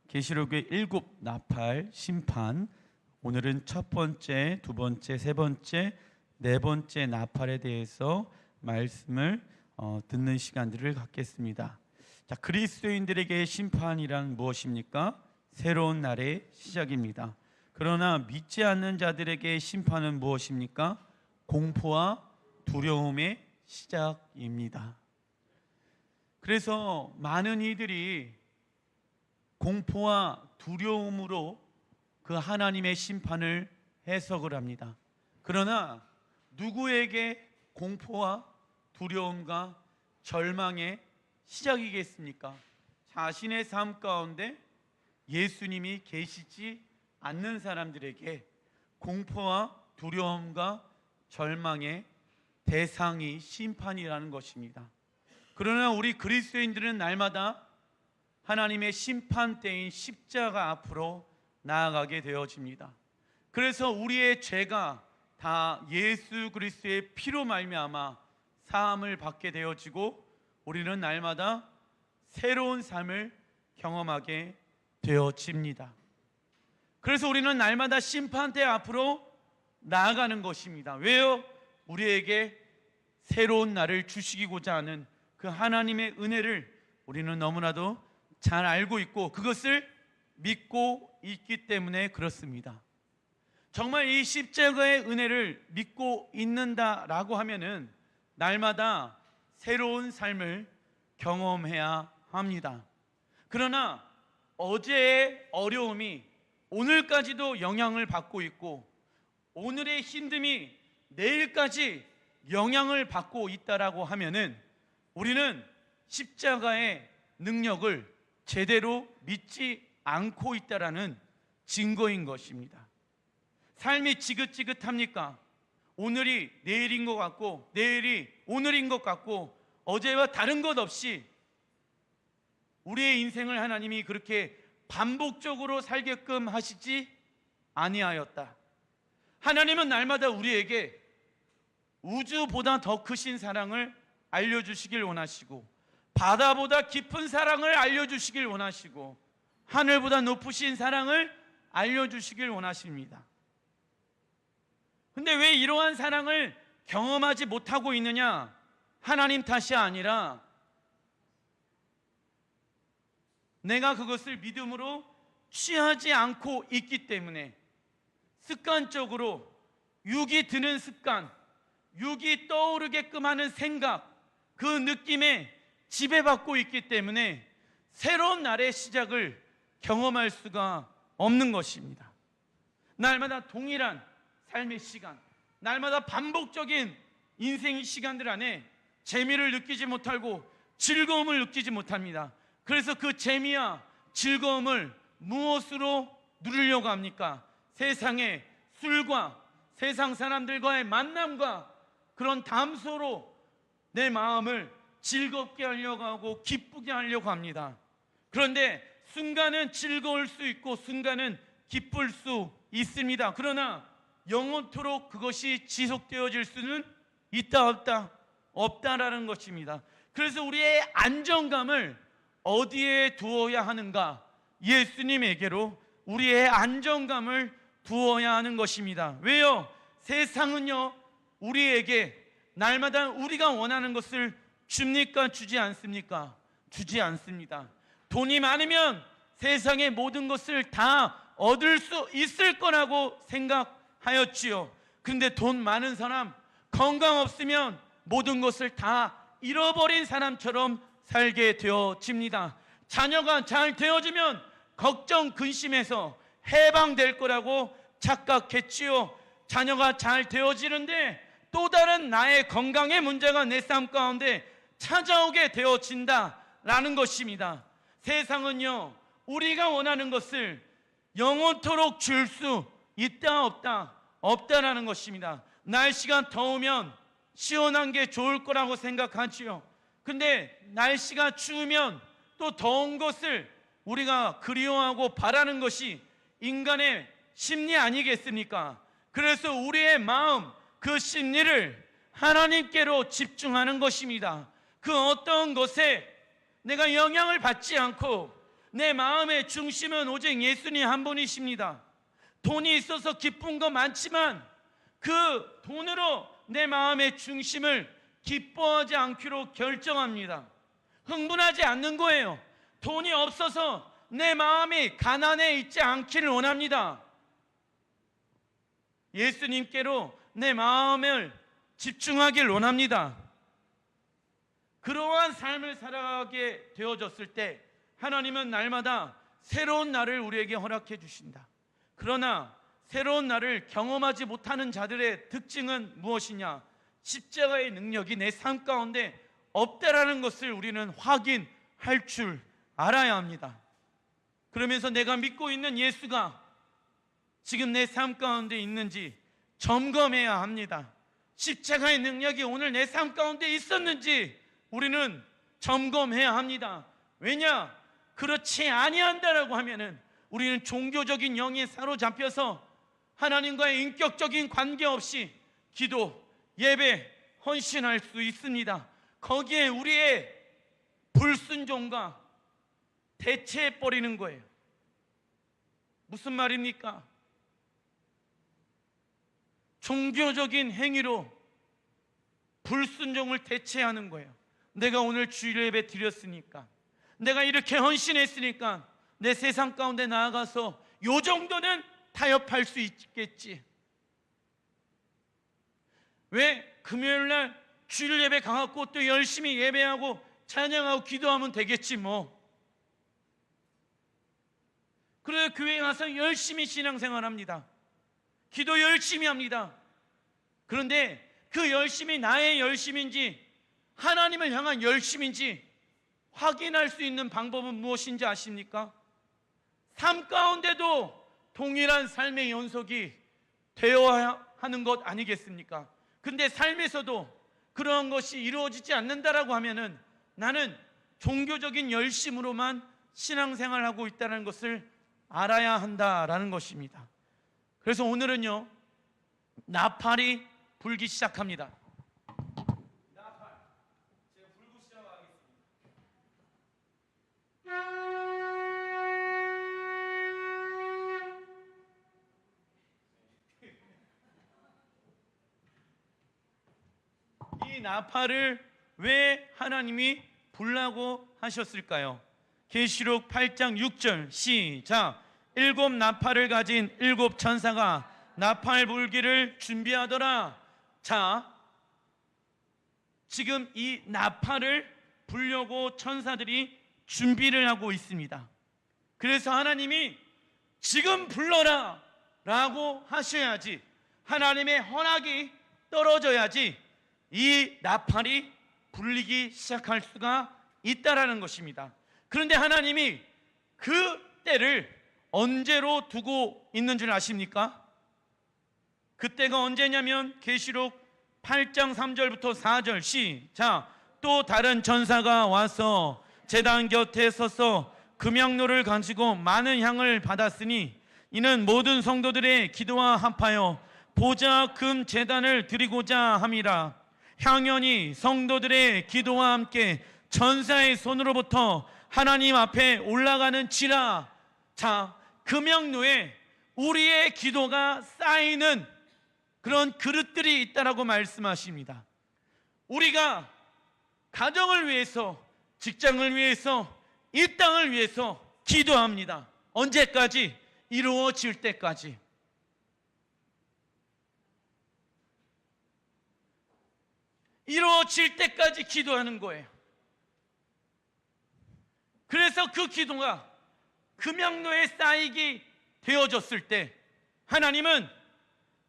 계시록의 7나팔 심판, 오늘은 첫 번째, 두 번째, 세 번째, 네 번째 나팔에 대해서 말씀을 듣는 시간들을 갖겠습니다. 자, 그리스도인들에게 심판이란 무엇입니까? 새로운 날의 시작입니다. 그러나 믿지 않는 자들에게 심판은 무엇입니까? 공포와 두려움의 시작입니다. 그래서 많은 이들이 공포와 두려움으로 그 하나님의 심판을 해석을 합니다. 그러나 누구에게 공포와 두려움과 절망의 시작이겠습니까? 자신의 삶 가운데 예수님이 계시지 않는 사람들에게 공포와 두려움과 절망의 대상이 심판이라는 것입니다. 그러나 우리 그리스도인들은 날마다 하나님의 심판대인 십자가 앞으로 나아가게 되어집니다. 그래서 우리의 죄가 다 예수 그리스도의 피로 말미암아 사함을 받게 되어지고 우리는 날마다 새로운 삶을 경험하게 되어집니다. 그래서 우리는 날마다 심판대 앞으로 나아가는 것입니다. 왜요? 우리에게 새로운 날을 주시고자 하는 그 하나님의 은혜를 우리는 너무나도 잘 알고 있고 그것을 믿고 있기 때문에 그렇습니다. 정말 이 십자가의 은혜를 믿고 있는다라고 하면은 날마다 새로운 삶을 경험해야 합니다. 그러나 어제의 어려움이 오늘까지도 영향을 받고 있고 오늘의 힘듦이 내일까지 영향을 받고 있다라고 하면은 우리는 십자가의 능력을 제대로 믿지 않고 있다라는 증거인 것입니다. 삶이 지긋지긋합니까? 오늘이 내일인 것 같고 내일이 오늘인 것 같고 어제와 다른 것 없이 우리의 인생을 하나님이 그렇게 반복적으로 살게끔 하시지 아니하였다. 하나님은 날마다 우리에게 우주보다 더 크신 사랑을 알려주시길 원하시고 바다보다 깊은 사랑을 알려주시길 원하시고 하늘보다 높으신 사랑을 알려주시길 원하십니다. 근데 왜 이러한 사랑을 경험하지 못하고 있느냐? 하나님 탓이 아니라 내가 그것을 믿음으로 취하지 않고 있기 때문에 습관적으로 육이 드는 습관, 육이 떠오르게끔 하는 생각, 그 느낌에 지배받고 있기 때문에 새로운 날의 시작을 경험할 수가 없는 것입니다. 날마다 동일한 삶의 시간, 날마다 반복적인 인생의 시간들 안에 재미를 느끼지 못하고 즐거움을 느끼지 못합니다. 그래서 그 재미와 즐거움을 무엇으로 누리려고 합니까? 세상의 술과 세상 사람들과의 만남과 그런 담소로 내 마음을 즐겁게 하려고 하고 기쁘게 하려고 합니다. 그런데 순간은 즐거울 수 있고 순간은 기쁠 수 있습니다. 그러나 영원토록 그것이 지속되어질 수는 있다 없다? 없다라는 것입니다. 그래서 우리의 안정감을 어디에 두어야 하는가? 예수님에게로 우리의 안정감을 두어야 하는 것입니다. 왜요? 세상은요 우리에게 날마다 우리가 원하는 것을 줍니까? 주지 않습니까? 주지 않습니다. 돈이 많으면 세상의 모든 것을 다 얻을 수 있을 거라고 생각하였지요. 그런데 돈 많은 사람, 건강 없으면 모든 것을 다 잃어버린 사람처럼 살게 되어집니다. 자녀가 잘 되어지면 걱정, 근심에서 해방될 거라고 착각했지요. 자녀가 잘 되어지는데 또 다른 나의 건강의 문제가 내 삶 가운데 찾아오게 되어진다라는 것입니다. 세상은요 우리가 원하는 것을 영원토록 줄 수 있다 없다? 없다라는 것입니다. 날씨가 더우면 시원한 게 좋을 거라고 생각하지요. 근데 날씨가 추우면 또 더운 것을 우리가 그리워하고 바라는 것이 인간의 심리 아니겠습니까? 그래서 우리의 마음, 그 심리를 하나님께로 집중하는 것입니다. 그 어떤 것에 내가 영향을 받지 않고 내 마음의 중심은 오직 예수님 한 분이십니다. 돈이 있어서 기쁜 거 많지만 그 돈으로 내 마음의 중심을 기뻐하지 않기로 결정합니다. 흥분하지 않는 거예요. 돈이 없어서 내 마음이 가난해 있지 않기를 원합니다. 예수님께로 내 마음을 집중하길 원합니다. 그러한 삶을 살아가게 되어졌을 때 하나님은 날마다 새로운 날을 우리에게 허락해 주신다. 그러나 새로운 날을 경험하지 못하는 자들의 특징은 무엇이냐? 십자가의 능력이 내 삶 가운데 없다라는 것을 우리는 확인할 줄 알아야 합니다. 그러면서 내가 믿고 있는 예수가 지금 내 삶 가운데 있는지 점검해야 합니다. 십자가의 능력이 오늘 내 삶 가운데 있었는지 우리는 점검해야 합니다. 왜냐? 그렇지 아니한다라고 하면은 우리는 종교적인 영에 사로잡혀서 하나님과의 인격적인 관계 없이 기도, 예배, 헌신할 수 있습니다. 거기에 우리의 불순종과 대체해버리는 거예요. 무슨 말입니까? 종교적인 행위로 불순종을 대체하는 거예요. 내가 오늘 주일 예배 드렸으니까, 내가 이렇게 헌신했으니까 내 세상 가운데 나아가서 요 정도는 타협할 수 있겠지. 왜? 금요일날 주일 예배 가갖고 또 열심히 예배하고 찬양하고 기도하면 되겠지 뭐. 그래서 교회 가서 열심히 신앙생활합니다. 기도 열심히 합니다. 그런데 그 열심이 나의 열심인지 하나님을 향한 열심인지 확인할 수 있는 방법은 무엇인지 아십니까? 삶 가운데도 동일한 삶의 연속이 되어야 하는 것 아니겠습니까? 근데 삶에서도 그러한 것이 이루어지지 않는다라고 하면은 나는 종교적인 열심으로만 신앙생활하고 있다는 것을 알아야 한다라는 것입니다. 그래서 오늘은요, 나팔이 불기 시작합니다. 나팔, 제가 불고 시작하겠습니다. 이 나팔을 왜 하나님이 불라고 하셨을까요? 계시록 8장 6절 시작. 일곱 나팔을 가진 일곱 천사가 나팔 불기를 준비하더라. 자, 지금 이 나팔을 불려고 천사들이 준비를 하고 있습니다. 그래서 하나님이 지금 불러라 라고 하셔야지, 하나님의 허락이 떨어져야지 이 나팔이 불리기 시작할 수가 있다라는 것입니다. 그런데 하나님이 그 때를 언제로 두고 있는 줄 아십니까? 그때가 언제냐면 계시록 8장 3절부터 4절 시작. 또 다른 천사가 와서 제단 곁에 서서 금향로를 가지고 많은 향을 받았으니 이는 모든 성도들의 기도와 합하여 보좌 금 제단을 드리고자 함이라. 향연이 성도들의 기도와 함께 천사의 손으로부터 하나님 앞에 올라가는지라. 자, 금향로에 우리의 기도가 쌓이는 그런 그릇들이 있다라고 말씀하십니다. 우리가 가정을 위해서, 직장을 위해서, 이 땅을 위해서 기도합니다. 언제까지? 이루어질 때까지. 이루어질 때까지 기도하는 거예요. 그래서 그 기도가 금향로에 쌓이게 되어졌을 때 하나님은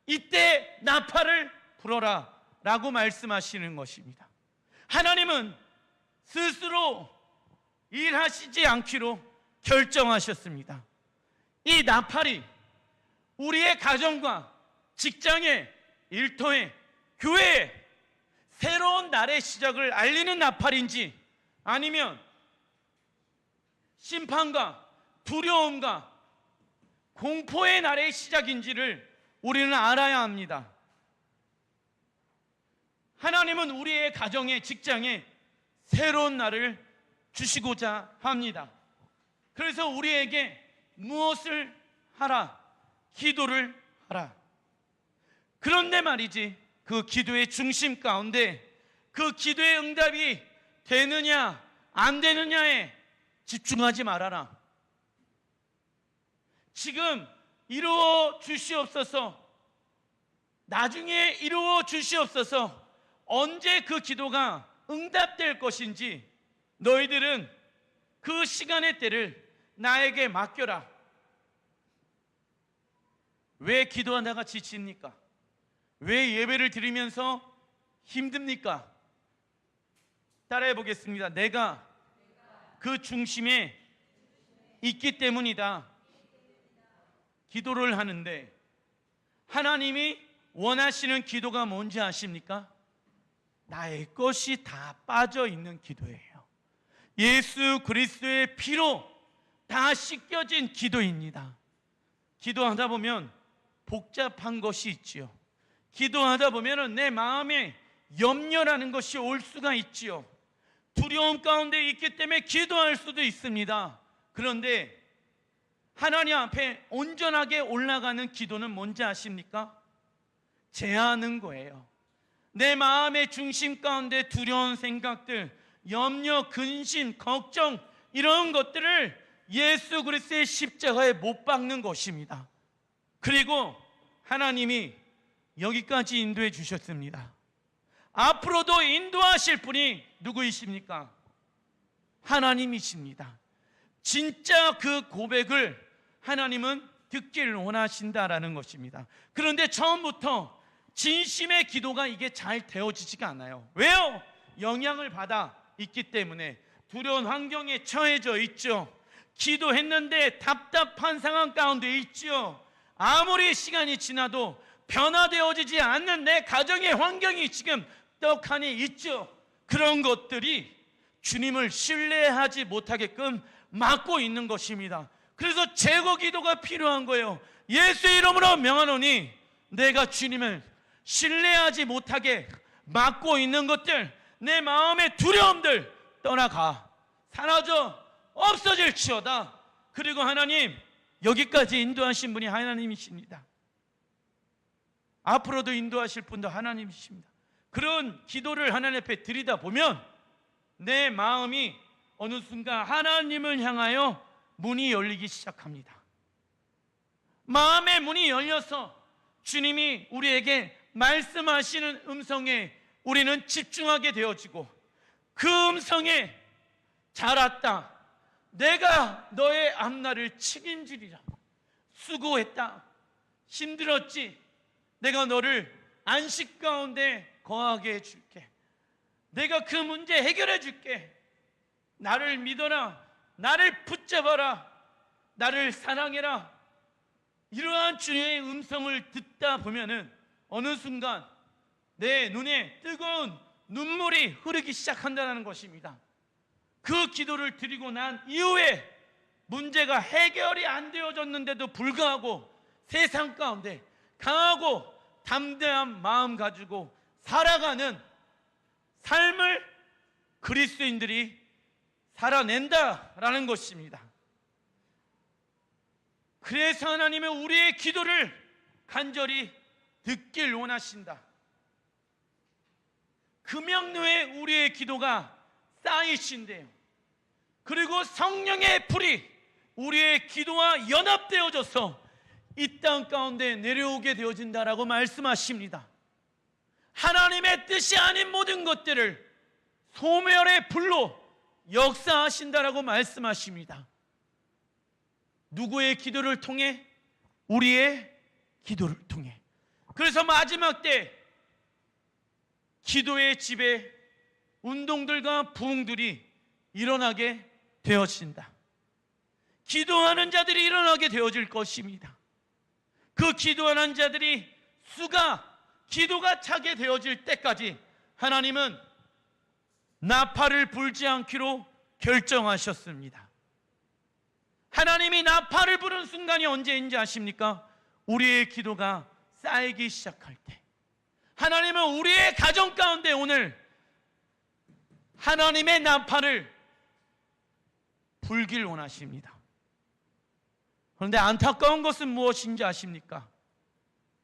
이때 나팔을 불어라 라고 말씀하시는 것입니다. 하나님은 스스로 일하시지 않기로 결정하셨습니다. 이 나팔이 우리의 가정과 직장에, 일터에, 교회에 새로운 날의 시작을 알리는 나팔인지 아니면 심판과 두려움과 공포의 날의 시작인지를 우리는 알아야 합니다. 하나님은 우리의 가정에, 직장에 새로운 날을 주시고자 합니다. 그래서 우리에게 무엇을 하라? 기도를 하라. 그런데 말이지, 그 기도의 중심 가운데 그 기도의 응답이 되느냐 안 되느냐에 집중하지 말아라. 지금 이루어 주시옵소서, 나중에 이루어 주시옵소서, 언제 그 기도가 응답될 것인지 너희들은 그 시간의 때를 나에게 맡겨라. 왜 기도하다가 지칩니까? 왜 예배를 드리면서 힘듭니까? 따라해 보겠습니다. 내가 그 중심에 있기 때문이다. 기도를 하는데 하나님이 원하시는 기도가 뭔지 아십니까? 나의 것이 다 빠져 있는 기도예요. 예수 그리스도의 피로 다 씻겨진 기도입니다. 기도하다 보면 복잡한 것이 있지요. 기도하다 보면 내 마음에 염려라는 것이 올 수가 있지요. 두려움 가운데 있기 때문에 기도할 수도 있습니다. 그런데 하나님 앞에 온전하게 올라가는 기도는 뭔지 아십니까? 제하는 거예요. 내 마음의 중심 가운데 두려운 생각들, 염려, 근심, 걱정, 이런 것들을 예수 그리스도의 십자가에 못 박는 것입니다. 그리고 하나님이 여기까지 인도해 주셨습니다. 앞으로도 인도하실 분이 누구이십니까? 하나님이십니다. 진짜 그 고백을 하나님은 듣기를 원하신다라는 것입니다. 그런데 처음부터 진심의 기도가 이게 잘 되어지지가 않아요. 왜요? 영향을 받아 있기 때문에 두려운 환경에 처해져 있죠. 기도했는데 답답한 상황 가운데 있죠. 아무리 시간이 지나도 변화되어지지 않는 내 가정의 환경이 지금 떡하니 있죠. 그런 것들이 주님을 신뢰하지 못하게끔 막고 있는 것입니다. 그래서 제거 기도가 필요한 거예요. 예수의 이름으로 명하노니 내가 주님을 신뢰하지 못하게 막고 있는 것들, 내 마음의 두려움들 떠나가, 사라져, 없어질지어다. 그리고 하나님, 여기까지 인도하신 분이 하나님이십니다. 앞으로도 인도하실 분도 하나님이십니다. 그런 기도를 하나님 앞에 드리다 보면 내 마음이 어느 순간 하나님을 향하여 문이 열리기 시작합니다. 마음의 문이 열려서 주님이 우리에게 말씀하시는 음성에 우리는 집중하게 되어지고, 그 음성에 잘 왔다, 내가 너의 앞날을 책임지리라, 수고했다, 힘들었지, 내가 너를 안식 가운데 거하게 해줄게, 내가 그 문제 해결해 줄게, 나를 믿어라, 나를 붙잡아라, 나를 사랑해라. 이러한 주님의 음성을 듣다 보면은 어느 순간 내 눈에 뜨거운 눈물이 흐르기 시작한다는 것입니다. 그 기도를 드리고 난 이후에 문제가 해결이 안 되어졌는데도 불구하고 세상 가운데 강하고 담대한 마음 가지고 살아가는 삶을 그리스도인들이 살아낸다라는 것입니다. 그래서 하나님은 우리의 기도를 간절히 듣길 원하신다. 금영로에 우리의 기도가 쌓이신대요. 그리고 성령의 불이 우리의 기도와 연합되어져서 이 땅 가운데 내려오게 되어진다라고 말씀하십니다. 하나님의 뜻이 아닌 모든 것들을 소멸의 불로 역사하신다라고 말씀하십니다. 누구의 기도를 통해? 우리의 기도를 통해. 그래서 마지막 때 기도의 집에 운동들과 부흥들이 일어나게 되어진다. 기도하는 자들이 일어나게 되어질 것입니다. 그 기도하는 자들이 기도가 차게 되어질 때까지 하나님은 나팔을 불지 않기로 결정하셨습니다. 하나님이 나팔을 부른 순간이 언제인지 아십니까? 우리의 기도가 쌓이기 시작할 때. 하나님은 우리의 가정 가운데 오늘 하나님의 나팔을 불길 원하십니다. 그런데 안타까운 것은 무엇인지 아십니까?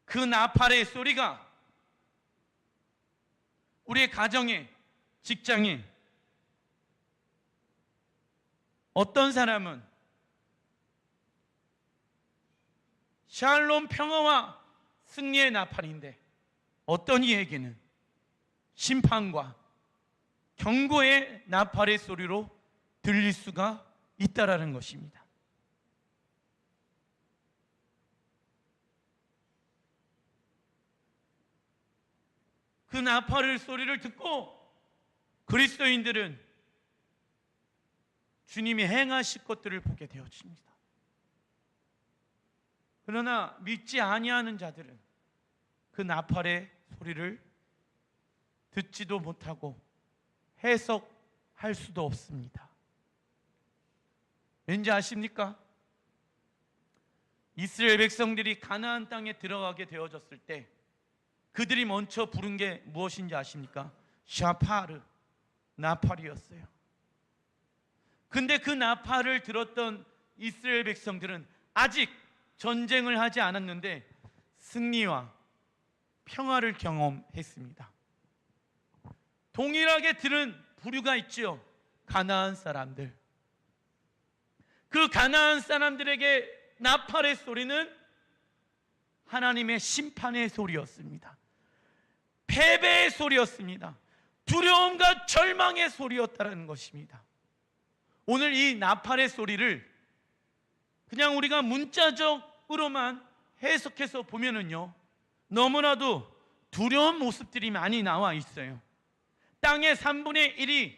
그 나팔의 소리가 우리의 가정에, 직장에, 어떤 사람은 샬롬 평화와 승리의 나팔인데, 어떤 이에게는 심판과 경고의 나팔의 소리로 들릴 수가 있다라는 것입니다. 그 나팔의 소리를 듣고 그리스도인들은 주님이 행하실 것들을 보게 되어집니다. 그러나 믿지 아니하는 자들은 그 나팔의 소리를 듣지도 못하고 해석할 수도 없습니다. 왠지 아십니까? 이스라엘 백성들이 가나안 땅에 들어가게 되어졌을 때 그들이 먼저 부른 게 무엇인지 아십니까? 샤파르, 나팔이었어요. 근데 그 나팔을 들었던 이스라엘 백성들은 아직 전쟁을 하지 않았는데 승리와 평화를 경험했습니다. 동일하게 들은 부류가 있죠. 가나안 사람들. 그 가나안 사람들에게 나팔의 소리는 하나님의 심판의 소리였습니다. 패배의 소리였습니다. 두려움과 절망의 소리였다는 것입니다. 오늘 이 나팔의 소리를 그냥 우리가 문자적으로만 해석해서 보면은요, 너무나도 두려운 모습들이 많이 나와 있어요. 땅의 3분의 1이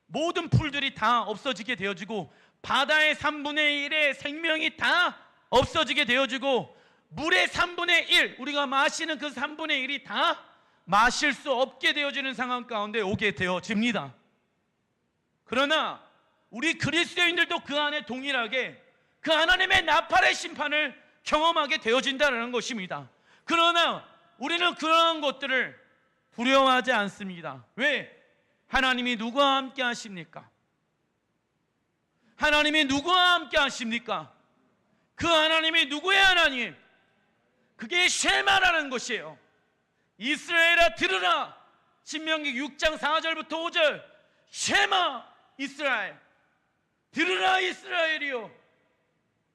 모든 풀들이 다 없어지게 되어지고, 바다의 3분의 1의 생명이 다 없어지게 되어지고, 물의 3분의 1, 우리가 마시는 그 3분의 1이 다 마실 수 없게 되어지는 상황 가운데 오게 되어집니다. 그러나 우리 그리스도인들도 그 안에 동일하게 그 하나님의 나팔의 심판을 경험하게 되어진다는 것입니다. 그러나 우리는 그러한 것들을 두려워하지 않습니다. 왜? 하나님이 누구와 함께 하십니까? 하나님이 누구와 함께 하십니까? 그 하나님이 누구의 하나님? 그게 쉐마라는 것이에요. 이스라엘아 들으라. 신명기 6장 4절부터 5절. 쉐마 이스라엘, 들으라 이스라엘이요,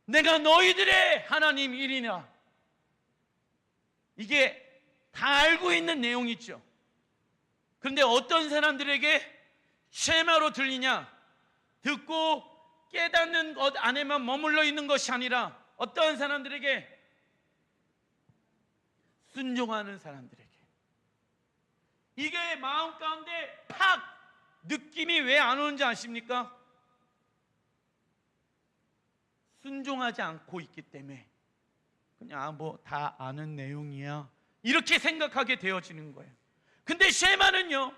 내가 너희들의 하나님이리라. 이게 다 알고 있는 내용이죠. 그런데 어떤 사람들에게 쉐마로 들리냐? 듣고 깨닫는 것 안에만 머물러 있는 것이 아니라 어떤 사람들에게, 순종하는 사람들에게 이게 마음 가운데 팍 느낌이 왜 안 오는지 아십니까? 순종하지 않고 있기 때문에 그냥 뭐 다 아는 내용이야 이렇게 생각하게 되어지는 거예요. 근데 쉐마는요,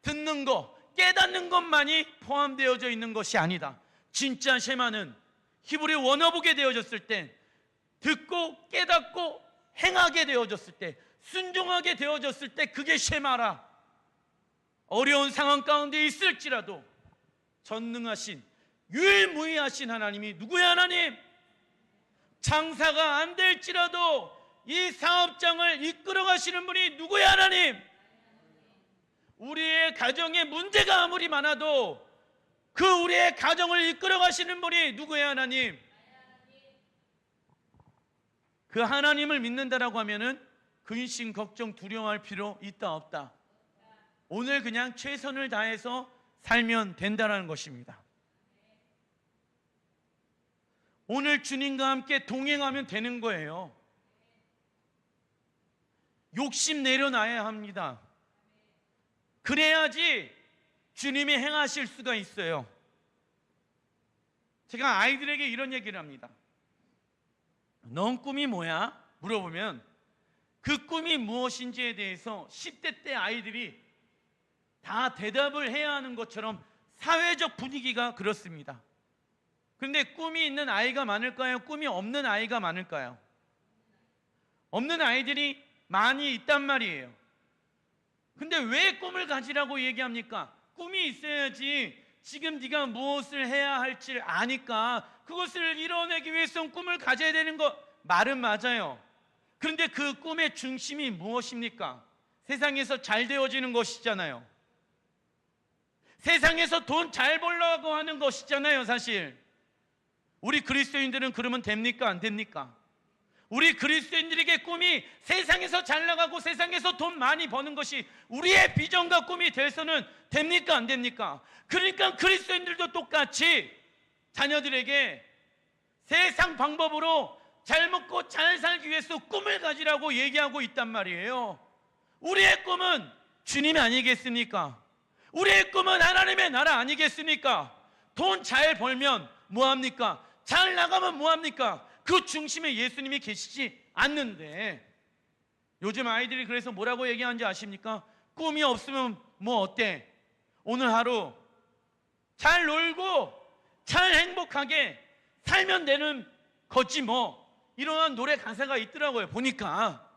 듣는 거, 깨닫는 것만이 포함되어져 있는 것이 아니다. 진짜 쉐마는 히브리 원어북에 되어졌을 때, 듣고 깨닫고 행하게 되어졌을 때, 순종하게 되어졌을 때, 그게 쉐마라. 어려운 상황 가운데 있을지라도 전능하신 유일무이하신 하나님이 누구의 하나님? 장사가 안 될지라도 이 사업장을 이끌어 가시는 분이 누구의 하나님? 우리의 가정에 문제가 아무리 많아도 그 우리의 가정을 이끌어 가시는 분이 누구의 하나님? 그 하나님을 믿는다라고 하면은 근심, 걱정, 두려워할 필요 있다 없다? 오늘 그냥 최선을 다해서 살면 된다는 것입니다. 오늘 주님과 함께 동행하면 되는 거예요. 욕심 내려놔야 합니다. 그래야지 주님이 행하실 수가 있어요. 제가 아이들에게 이런 얘기를 합니다. 넌 꿈이 뭐야? 물어보면 그 꿈이 무엇인지에 대해서 10대 때 아이들이 다 대답을 해야 하는 것처럼 사회적 분위기가 그렇습니다. 그런데 꿈이 있는 아이가 많을까요? 꿈이 없는 아이가 많을까요? 없는 아이들이 많이 있단 말이에요. 근데 왜 꿈을 가지라고 얘기합니까? 꿈이 있어야지 지금 네가 무엇을 해야 할지 아니까 그것을 이뤄내기 위해서는 꿈을 가져야 되는 것, 말은 맞아요. 그런데 그 꿈의 중심이 무엇입니까? 세상에서 잘 되어지는 것이잖아요. 세상에서 돈 잘 벌려고 하는 것이잖아요. 사실 우리 그리스도인들은 그러면 됩니까? 안 됩니까? 우리 그리스도인들에게 꿈이 세상에서 잘 나가고 세상에서 돈 많이 버는 것이 우리의 비전과 꿈이 돼서는 됩니까? 안 됩니까? 그러니까 그리스도인들도 똑같이 자녀들에게 세상 방법으로 잘 먹고 잘 살기 위해서 꿈을 가지라고 얘기하고 있단 말이에요. 우리의 꿈은 주님 아니겠습니까? 우리의 꿈은 하나님의 나라 아니겠습니까? 돈 잘 벌면 뭐합니까? 잘 나가면 뭐합니까? 그 중심에 예수님이 계시지 않는데, 요즘 아이들이 그래서 뭐라고 얘기하는지 아십니까? 꿈이 없으면 뭐 어때? 오늘 하루 잘 놀고 잘 행복하게 살면 되는 거지 뭐, 이런 노래 가사가 있더라고요. 보니까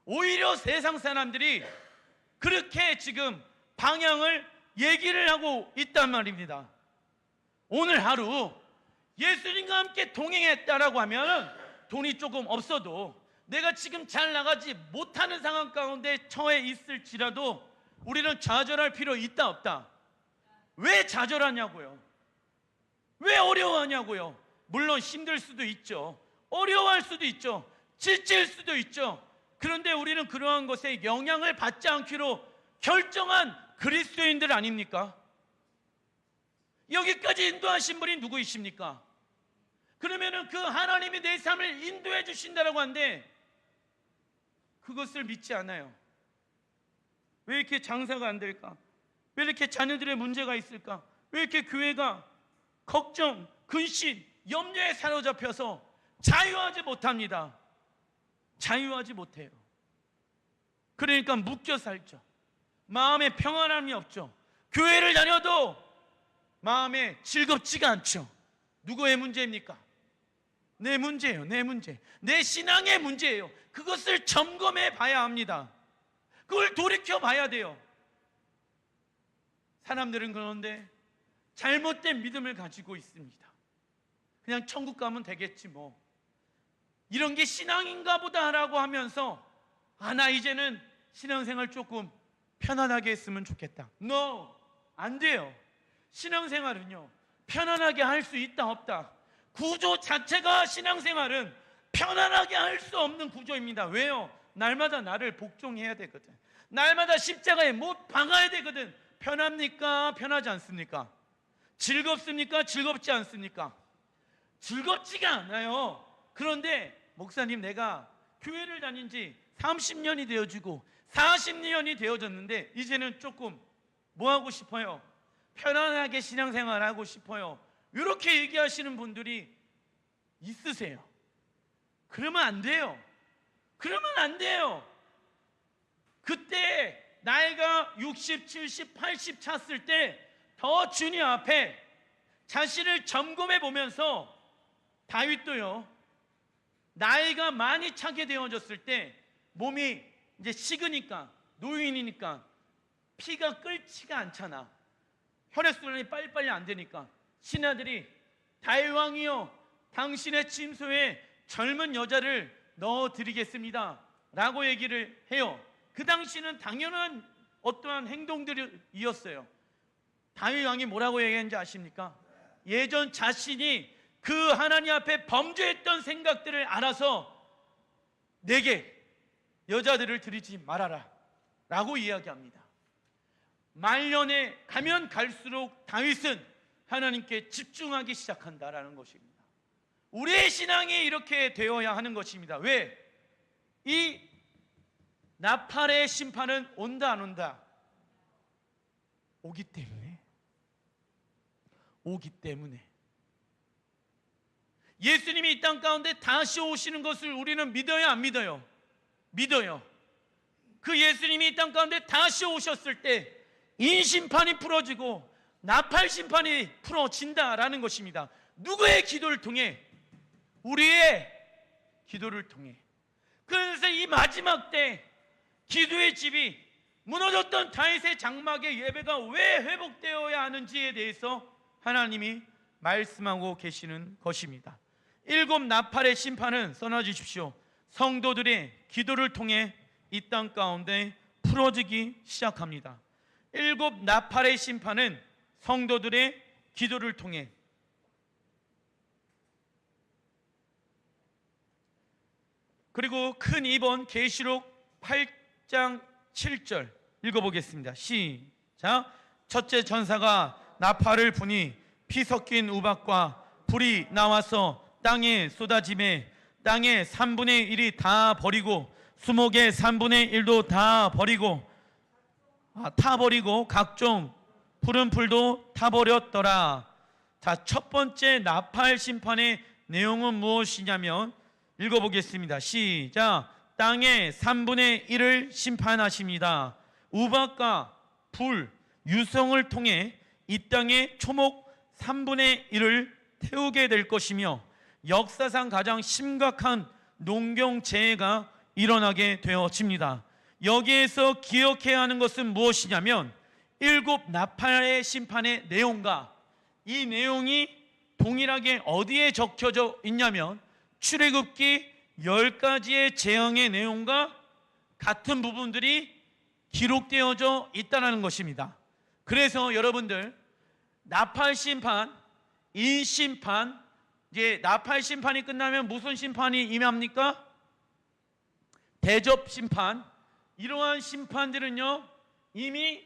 오히려 세상 사람들이 그렇게 지금 방향을 얘기를 하고 있단 말입니다. 오늘 하루 예수님과 함께 동행했다라고 하면 돈이 조금 없어도, 내가 지금 잘 나가지 못하는 상황 가운데 처해 있을지라도 우리는 좌절할 필요 있다 없다? 왜 좌절하냐고요? 왜 어려워하냐고요? 물론 힘들 수도 있죠. 어려워할 수도 있죠. 지칠 수도 있죠. 그런데 우리는 그러한 것에 영향을 받지 않기로 결정한 그리스도인들 아닙니까? 여기까지 인도하신 분이 누구이십니까? 그러면은 그 하나님이 내 삶을 인도해 주신다라고 하는데 그것을 믿지 않아요. 왜 이렇게 장사가 안 될까? 왜 이렇게 자녀들의 문제가 있을까? 왜 이렇게 교회가 걱정, 근심, 염려에 사로잡혀서 자유하지 못합니다. 자유하지 못해요. 그러니까 묶여 살죠. 마음에 평안함이 없죠. 교회를 다녀도 마음에 즐겁지가 않죠. 누구의 문제입니까? 내 문제예요. 내 문제, 내 신앙의 문제예요. 그것을 점검해 봐야 합니다. 그걸 돌이켜 봐야 돼요. 사람들은 그런데 잘못된 믿음을 가지고 있습니다. 그냥 천국 가면 되겠지 뭐, 이런 게 신앙인가 보다 라고 하면서 나 이제는 신앙생활 조금 편안하게 했으면 좋겠다. No, 안 돼요. 신앙생활은요, 편안하게 할 수 있다 없다? 구조 자체가 신앙생활은 편안하게 할 수 없는 구조입니다. 왜요? 날마다 나를 복종해야 되거든. 날마다 십자가에 못 박아야 되거든. 편합니까? 편하지 않습니까? 즐겁습니까? 즐겁지 않습니까? 즐겁지가 않아요. 그런데 목사님, 내가 교회를 다닌 지 30년이 되어지고 40년이 되어졌는데 이제는 조금 뭐 하고 싶어요? 편안하게 신앙생활 하고 싶어요. 이렇게 얘기하시는 분들이 있으세요. 그러면 안 돼요. 그러면 안 돼요. 그때 나이가 60, 70, 80 찼을 때 더 주님 앞에 자신을 점검해 보면서, 다윗도요, 나이가 많이 차게 되어졌을 때 몸이 이제 식으니까, 노인이니까 피가 끓지가 않잖아. 혈액순환이 빨리빨리 안 되니까 신하들이 다윗 왕이여, 당신의 침소에 젊은 여자를 넣어드리겠습니다 라고 얘기를 해요. 그 당시는 당연한 어떠한 행동들이었어요. 다윗 왕이 뭐라고 얘기했는지 아십니까? 예전 자신이 그 하나님 앞에 범죄했던 생각들을 알아서 내게 여자들을 드리지 말아라 라고 이야기합니다. 말년에 가면 갈수록 다윗은 하나님께 집중하기 시작한다라는 것입니다. 우리의 신앙이 이렇게 되어야 하는 것입니다. 왜? 이 나팔의 심판은 온다 안 온다? 오기 때문에. 오기 때문에. 예수님이 이 땅 가운데 다시 오시는 것을 우리는 믿어요, 안 믿어요? 믿어요. 그 예수님이 이 땅 가운데 다시 오셨을 때 인심판이 풀어지고 나팔심판이 풀어진다라는 것입니다. 누구의 기도를 통해? 우리의 기도를 통해. 그래서 이 마지막 때 기도의 집이 무너졌던 다윗의 장막의 예배가 왜 회복되어야 하는지에 대해서 하나님이 말씀하고 계시는 것입니다. 일곱 나팔의 심판은 써놔주십시오. 성도들의 기도를 통해 이 땅 가운데 풀어지기 시작합니다. 일곱 나팔의 심판은 성도들의 기도를 통해, 그리고 큰 2번 계시록 8장 7절 읽어보겠습니다. 시작. 첫째 천사가 나팔을 부니 피 섞인 우박과 불이 나와서 땅에 쏟아지매 땅의 3분의 1이 다 버리고 수목의 3분의 1도 다 버리고 타버리고 각종 푸른 풀도 타버렸더라. 자, 첫 번째 나팔 심판의 내용은 무엇이냐면 읽어보겠습니다. 시작. 땅의 3분의 1을 심판하십니다. 우박과 불, 유성을 통해 이 땅의 초목 3분의 1을 태우게 될 것이며 역사상 가장 심각한 농경재해가 일어나게 되어집니다. 여기에서 기억해야 하는 것은 무엇이냐면 일곱 나팔의 심판의 내용과 이 내용이 동일하게 어디에 적혀져 있냐면 출애굽기 10가지의 재앙의 내용과 같은 부분들이 기록되어져 있다는 것입니다. 그래서 여러분들 나팔 심판, 인심판, 이제 나팔 심판이 끝나면 무슨 심판이 임합니까? 대접 심판. 이러한 심판들은요 이미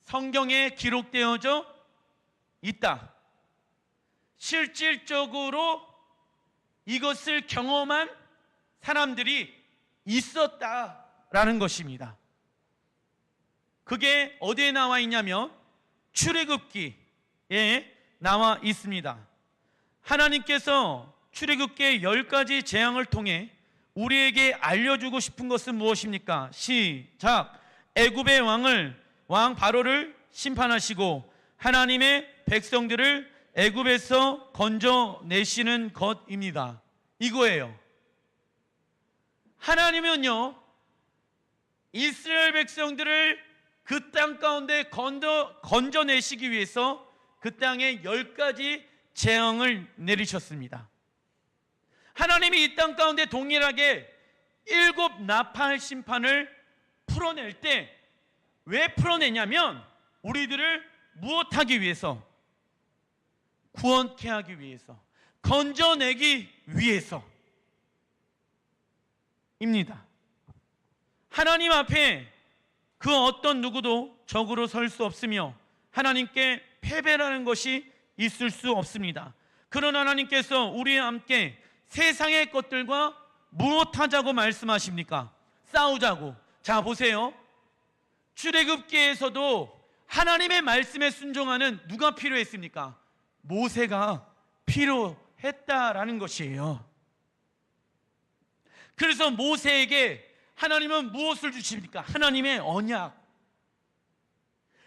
성경에 기록되어져 있다. 실질적으로 이것을 경험한 사람들이 있었다라는 것입니다. 그게 어디에 나와 있냐면 출애굽기에 나와 있습니다. 하나님께서 출애굽기의 10가지 재앙을 통해 우리에게 알려주고 싶은 것은 무엇입니까? 시작. 애굽의 왕 바로를 심판하시고 하나님의 백성들을 애굽에서 건져내시는 것입니다. 이거예요. 하나님은요 이스라엘 백성들을 그 땅 가운데 건져내시기 위해서 그 땅에 10가지 재앙을 내리셨습니다. 하나님이 이 땅 가운데 동일하게 7 나팔 심판을 풀어낼 때 왜 풀어내냐면 우리들을 무엇하기 위해서? 구원케 하기 위해서, 건져내기 위해서입니다. 하나님 앞에 그 어떤 누구도 적으로 설 수 없으며 하나님께 패배라는 것이 있을 수 없습니다. 그러나 하나님께서 우리와 함께 세상의 것들과 무엇하자고 말씀하십니까? 싸우자고. 자, 보세요. 출애굽기에서도 하나님의 말씀에 순종하는 누가 필요했습니까? 모세가 필요했다라는 것이에요. 그래서 모세에게 하나님은 무엇을 주십니까? 하나님의 언약.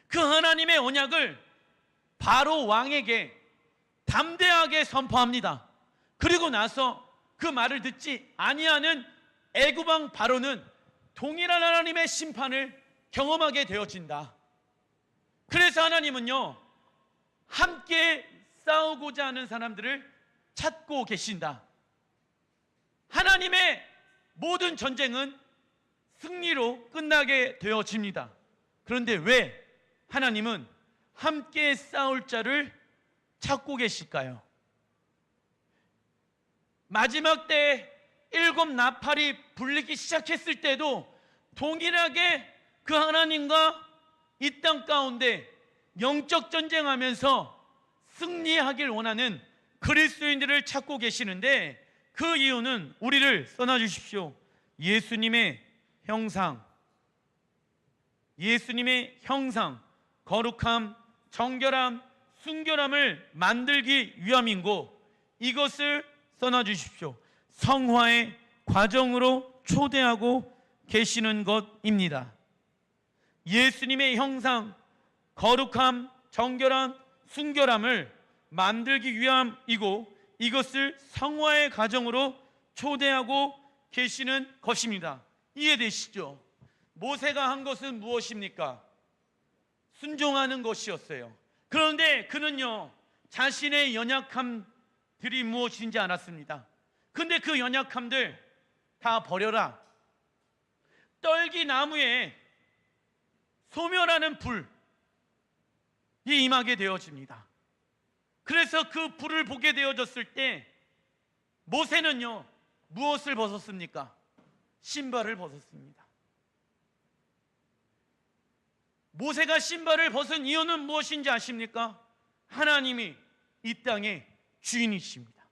그 하나님의 언약을 바로 왕에게 담대하게 선포합니다. 그리고 나서 그 말을 듣지 아니하는 애굽 왕 바로는 동일한 하나님의 심판을 경험하게 되어진다. 그래서 하나님은요 함께 싸우고자 하는 사람들을 찾고 계신다. 하나님의 모든 전쟁은 승리로 끝나게 되어집니다. 그런데 왜 하나님은 함께 싸울 자를 찾고 계실까요? 마지막 때 7 나팔이 불리기 시작했을 때도 동일하게 그 하나님과 이 땅 가운데 영적 전쟁하면서 승리하길 원하는 그리스도인들을 찾고 계시는데 그 이유는 우리를 써놔주십시오. 예수님의 형상, 거룩함, 정결함, 순결함을 만들기 위함이고 이것을 써놔주십시오. 성화의 과정으로 초대하고 계시는 것입니다. 예수님의 형상, 거룩함, 정결함, 순결함을 만들기 위함이고 이것을 성화의 과정으로 초대하고 계시는 것입니다. 이해되시죠? 모세가 한 것은 무엇입니까? 순종하는 것이었어요. 그런데 그는요 자신의 연약함들이 무엇인지 알았습니다. 근데 그 연약함들 다 버려라. 떨기 나무에 소멸하는 불이 임하게 되어집니다. 그래서 그 불을 보게 되어졌을 때 모세는요, 무엇을 벗었습니까? 신발을 벗었습니다. 모세가 신발을 벗은 이유는 무엇인지 아십니까? 하나님이 이 땅의 주인이십니다.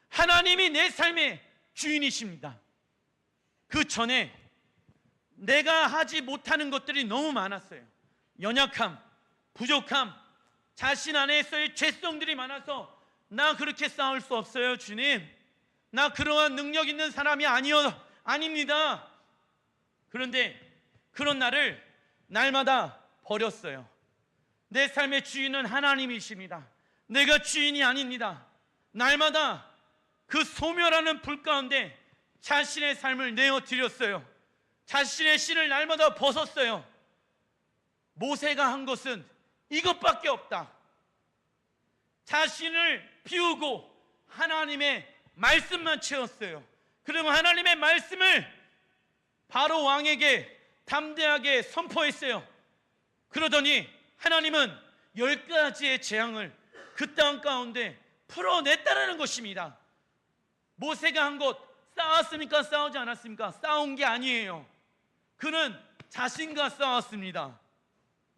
하나님이 내 삶의 주인이십니다. 그 전에 내가 하지 못하는 것들이 너무 많았어요. 연약함, 부족함, 자신 안에서의 죄성들이 많아서 나 그렇게 싸울 수 없어요, 주님. 나 그러한 능력 있는 사람이 아닙니다. 그런데 그런 나를 날마다 버렸어요. 내 삶의 주인은 하나님이십니다. 내가 주인이 아닙니다. 날마다 그 소멸하는 불 가운데 자신의 삶을 내어드렸어요. 자신의 신을 날마다 벗었어요. 모세가 한 것은 이것밖에 없다. 자신을 비우고 하나님의 말씀만 채웠어요. 그리고 하나님의 말씀을 바로 왕에게 담대하게 선포했어요. 그러더니 하나님은 10가지의 재앙을 그 땅 가운데 풀어냈다는 것입니다. 모세가 한 것 싸웠습니까? 싸우지 않았습니까? 싸운 게 아니에요. 그는 자신과 싸웠습니다.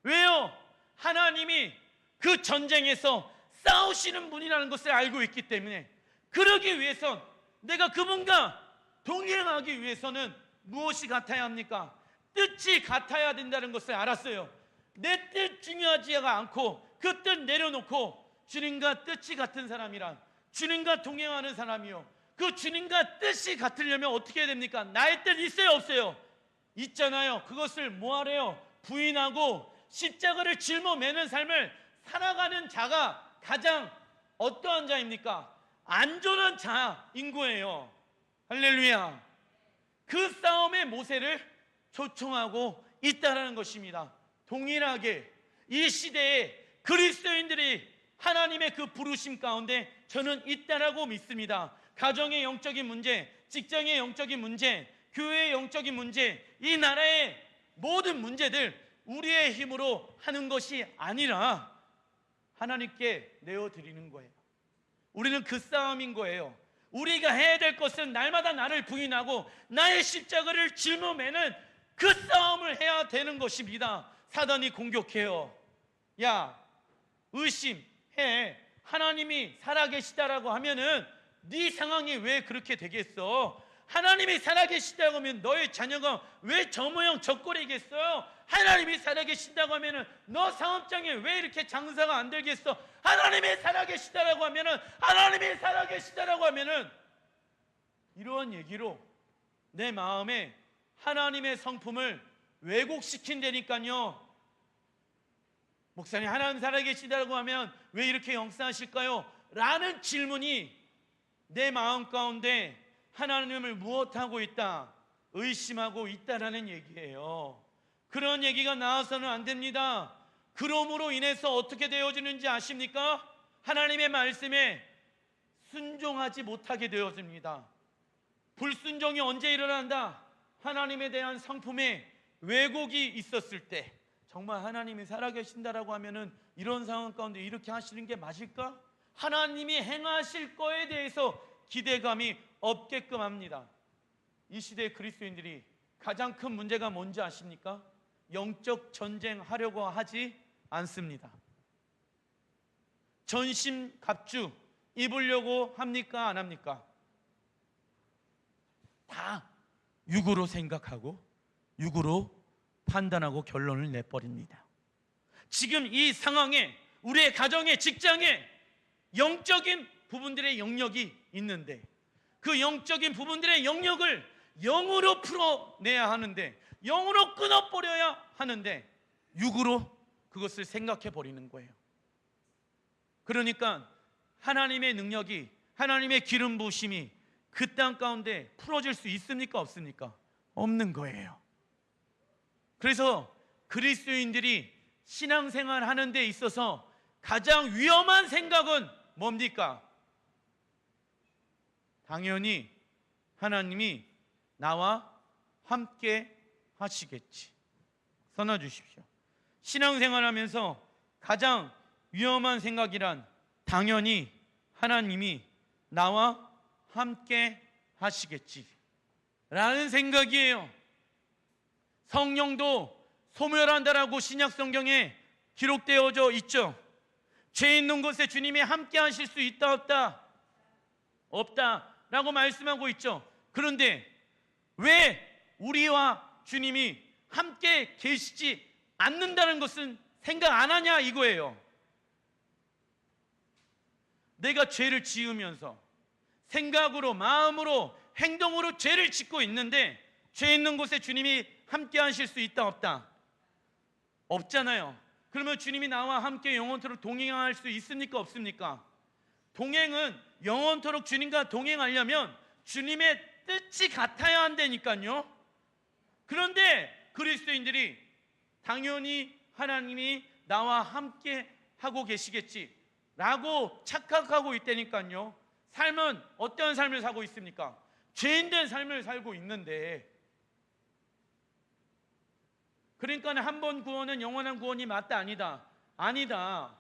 왜요? 하나님이 그 전쟁에서 싸우시는 분이라는 것을 알고 있기 때문에, 그러기 위해선, 내가 그분과 동행하기 위해서는 무엇이 같아야 합니까? 뜻이 같아야 된다는 것을 알았어요. 내 뜻 중요하지가 않고 그 뜻 내려놓고 주님과 뜻이 같은 사람이란, 주님과 동행하는 사람이요, 그 주님과 뜻이 같으려면 어떻게 해야 됩니까? 나의 뜻 있어요, 없어요? 있잖아요. 그것을 뭐하래요? 부인하고 십자가를 짊어매는 삶을 살아가는 자가 가장 어떠한 자입니까? 안전한 자인 거예요. 할렐루야. 그 싸움의 모세를 초청하고 있다는 것입니다. 동일하게 이 시대에 그리스도인들이 하나님의 그 부르심 가운데 저는 있다라고 믿습니다. 가정의 영적인 문제, 직장의 영적인 문제, 교회의 영적인 문제, 이 나라의 모든 문제들 우리의 힘으로 하는 것이 아니라 하나님께 내어드리는 거예요. 우리는 그 싸움인 거예요. 우리가 해야 될 것은 날마다 나를 부인하고 나의 십자가를 짊어매는 그 싸움을 해야 되는 것입니다. 사단이 공격해요. 야, 의심해. 하나님이 살아계시다라고 하면은 네 상황이 왜 그렇게 되겠어? 하나님이 살아계시다고 하면 너의 자녀가 왜 저 모양 저 꼴이겠어요? 하나님이 살아계신다고 하면은 너 사업장에 왜 이렇게 장사가 안 되겠어? 하나님이 살아계시다라고 하면은, 하나님이 살아계시다라고 하면은, 이러한 얘기로 내 마음에 하나님의 성품을 왜곡시킨다니까요. 목사님, 하나님 살아계시다라고 하면 왜 이렇게 역사하실까요? 라는 질문이 내 마음 가운데 하나님을 무엇하고 있다? 의심하고 있다라는 얘기예요. 그런 얘기가 나와서는 안 됩니다. 그러므로 인해서 어떻게 되어지는지 아십니까? 하나님의 말씀에 순종하지 못하게 되어집니다. 불순종이 언제 일어난다? 하나님에 대한 성품에 왜곡이 있었을 때. 정말 하나님이 살아계신다라고 하면은 이런 상황 가운데 이렇게 하시는 게 맞을까? 하나님이 행하실 거에 대해서 기대감이 없게끔 합니다. 이 시대의 그리스도인들이 가장 큰 문제가 뭔지 아십니까? 영적 전쟁하려고 하지 않습니다. 전신갑주 입으려고 합니까? 안 합니까? 다 육으로 생각하고 육으로 판단하고 결론을 내버립니다. 지금 이 상황에 우리의 가정에, 직장에 영적인 부분들의 영역이 있는데 그 영적인 부분들의 영역을 영으로 풀어내야 하는데, 영으로 끊어버려야 하는데 육으로 그것을 생각해 버리는 거예요. 그러니까 하나님의 능력이, 하나님의 기름 부으심이 그 땅 가운데 풀어질 수 있습니까? 없습니까? 없는 거예요. 그래서 그리스도인들이 신앙생활 하는 데 있어서 가장 위험한 생각은 뭡니까? 당연히 하나님이 나와 함께 하시겠지. 써놔 주십시오. 신앙생활하면서 가장 위험한 생각이란 당연히 하나님이 나와 함께 하시겠지 라는 생각이에요. 성령도 소멸한다라고 신약 성경에 기록되어져 있죠. 죄 있는 곳에 주님이 함께 하실 수 있다 없다? 없다라고 말씀하고 있죠. 그런데 왜 우리와 주님이 함께 계시지 않는다는 것은 생각 안 하냐 이거예요. 내가 죄를 지으면서 생각으로, 마음으로, 행동으로 죄를 짓고 있는데 죄 있는 곳에 주님이 함께 하실 수 있다 없다? 없잖아요. 그러면 주님이 나와 함께 영원토록 동행할 수 있습니까 없습니까? 동행은 영원토록 주님과 동행하려면 주님의 뜻이 같아야 한다니까요. 그런데 그리스도인들이 당연히 하나님이 나와 함께 하고 계시겠지 라고 착각하고 있다니까요. 삶은 어떤 삶을 살고 있습니까? 죄인된 삶을 살고 있는데, 그러니까 한 번 구원은 영원한 구원이 맞다 아니다? 아니다.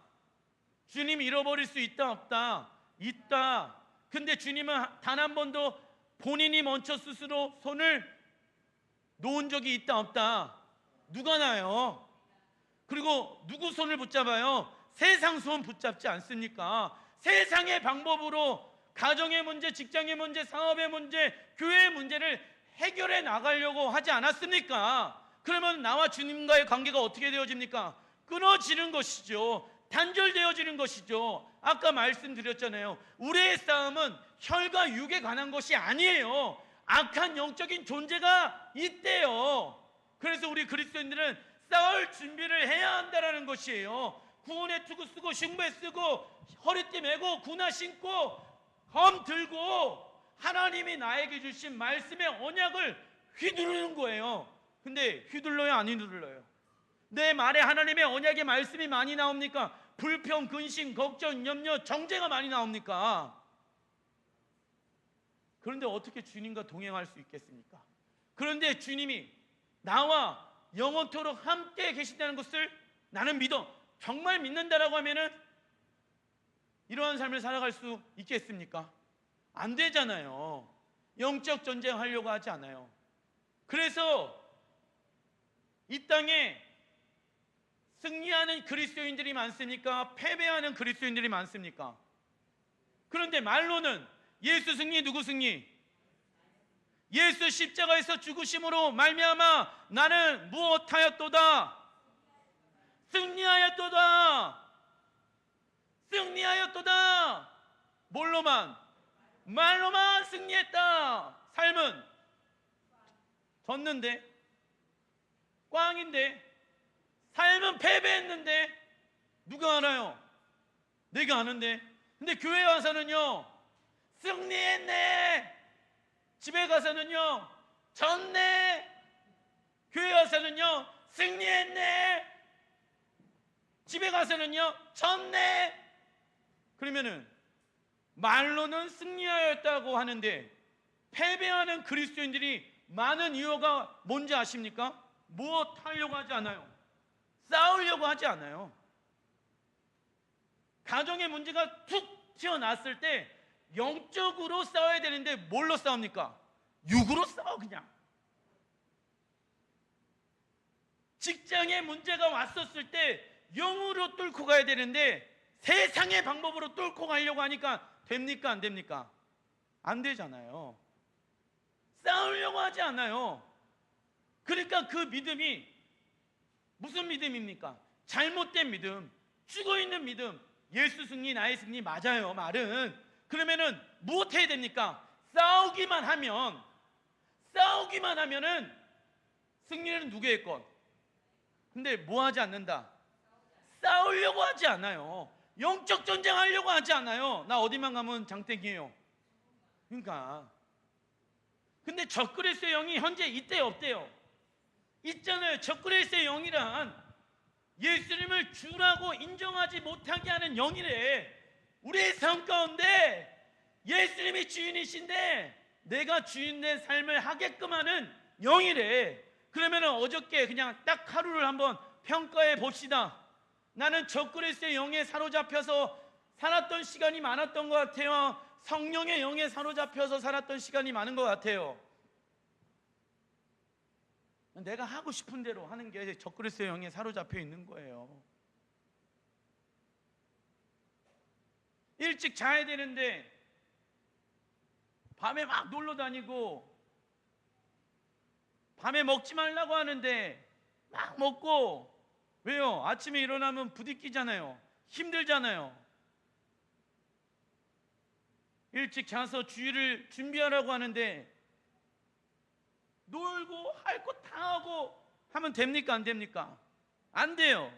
주님이 잃어버릴 수 있다 없다? 있다. 근데 주님은 단 한 번도 본인이 먼저 스스로 손을 놓은 적이 있다 없다? 누가 나요? 그리고 누구 손을 붙잡아요? 세상 손 붙잡지 않습니까? 세상의 방법으로 가정의 문제, 직장의 문제, 사업의 문제, 교회의 문제를 해결해 나가려고 하지 않았습니까? 그러면 나와 주님과의 관계가 어떻게 되어집니까? 끊어지는 것이죠. 단절되어지는 것이죠. 아까 말씀드렸잖아요. 우리의 싸움은 혈과 육에 관한 것이 아니에요. 악한 영적인 존재가 있대요. 그래서 우리 그리스도인들은 싸울 준비를 해야 한다는 것이에요. 구원의 투구 쓰고 흉배 쓰고 허리띠 메고 군화 신고 검 들고 하나님이 나에게 주신 말씀의 언약을 휘두르는 거예요. 근데 휘둘러요 안 휘둘러요? 내 말에 하나님의 언약의 말씀이 많이 나옵니까? 불평, 근심, 걱정, 염려, 정죄가 많이 나옵니까? 그런데 어떻게 주님과 동행할 수 있겠습니까? 그런데 주님이 나와 영원토록 함께 계신다는 것을 나는 믿어. 정말 믿는다라고 하면은 이러한 삶을 살아갈 수 있겠습니까? 안 되잖아요. 영적 전쟁 하려고 하지 않아요. 그래서 이 땅에 승리하는 그리스도인들이 많습니까? 패배하는 그리스도인들이 많습니까? 그런데 말로는 예수 승리, 누구 승리? 예수 십자가에서 죽으심으로 말미암아 나는 무엇하였도다? 승리하였도다. 승리하였도다. 뭘로만? 말로만 승리했다. 삶은 졌는데, 꽝인데, 삶은 패배했는데 누가 알아요? 내가 아는데. 근데 교회 와서는요 승리했네. 집에 가서는요 졌네. 교회 와서는요 승리했네. 집에 가서는요 졌네. 그러면은 말로는 승리하였다고 하는데 패배하는 그리스도인들이 많은 이유가 뭔지 아십니까? 무엇 하려고 하지 않아요. 싸우려고 하지 않아요. 가정의 문제가 툭 튀어났을 때 영적으로 싸워야 되는데 뭘로 싸웁니까? 육으로 싸워. 그냥 직장에 문제가 왔었을 때 영으로 뚫고 가야 되는데 세상의 방법으로 뚫고 가려고 하니까 됩니까? 안 됩니까? 안 되잖아요. 싸우려고 하지 않아요. 그러니까 그 믿음이 무슨 믿음입니까? 잘못된 믿음, 죽어있는 믿음. 예수 승리, 나의 승리 맞아요 말은. 그러면은 무엇 해야 됩니까? 싸우기만 하면은 승리는 누구의 것? 근데 뭐 하지 않는다? 싸우려고 하지 않아요. 영적 전쟁 하려고 하지 않아요. 나 어디만 가면 장땡이에요. 그러니까 근데 적그리스도의 영이 현재 있대요 없대요? 있잖아요. 적그리스도의 영이란 예수님을 주라고 인정하지 못하게 하는 영이래. 우리의 삶 가운데 예수님이 주인이신데 내가 주인된 삶을 하게끔 하는 영이래. 그러면 어저께 그냥 딱 하루를 한번 평가해 봅시다. 나는 적그리스도의 영에 사로잡혀서 살았던 시간이 많았던 것 같아요. 성령의 영에 사로잡혀서 살았던 시간이 많은 것 같아요. 내가 하고 싶은 대로 하는 게 적그리스도의 영에 사로잡혀 있는 거예요. 일찍 자야 되는데 밤에 막 놀러 다니고, 밤에 먹지 말라고 하는데 막 먹고. 왜요? 아침에 일어나면 부딪히잖아요. 힘들잖아요. 일찍 자서 주일을 준비하라고 하는데 놀고 할 것 다 하고 하면 됩니까? 안 됩니까? 안 돼요.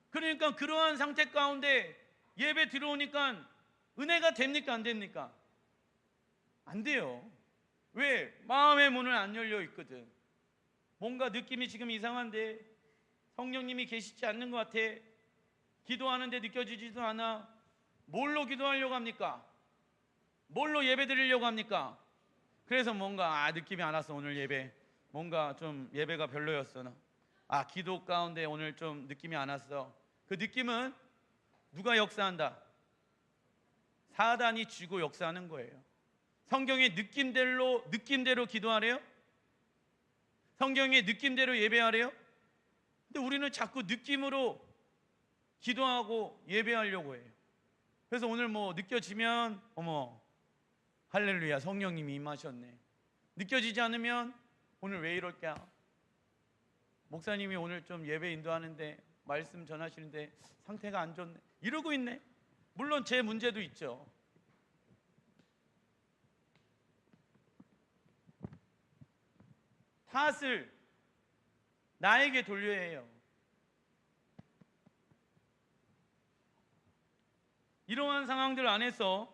그러니까 그러한 상태 가운데 예배 들어오니까 은혜가 됩니까? 안 됩니까? 안 돼요. 왜? 마음의 문은 안 열려 있거든. 뭔가 느낌이 지금 이상한데, 성령님이 계시지 않는 것 같아. 기도하는데 느껴지지도 않아. 뭘로 기도하려고 합니까? 뭘로 예배 드리려고 합니까? 그래서 뭔가 느낌이 안 왔어. 오늘 예배 뭔가 좀 예배가 별로였어. 기도 가운데 오늘 좀 느낌이 안 왔어. 그 느낌은 누가 역사한다? 사단이 쥐고 역사하는 거예요. 성경의 느낌대로 기도하래요? 성경의 느낌대로 예배하래요? 근데 우리는 자꾸 느낌으로 기도하고 예배하려고 해요. 그래서 오늘 뭐 느껴지면 어머 할렐루야 성령님이 임하셨네. 느껴지지 않으면 오늘 왜 이럴까? 목사님이 오늘 좀 예배 인도하는데 말씀 전하시는데 상태가 안 좋네. 이러고 있네. 물론 제 문제도 있죠. 탓을 나에게 돌려야 해요. 이러한 상황들 안에서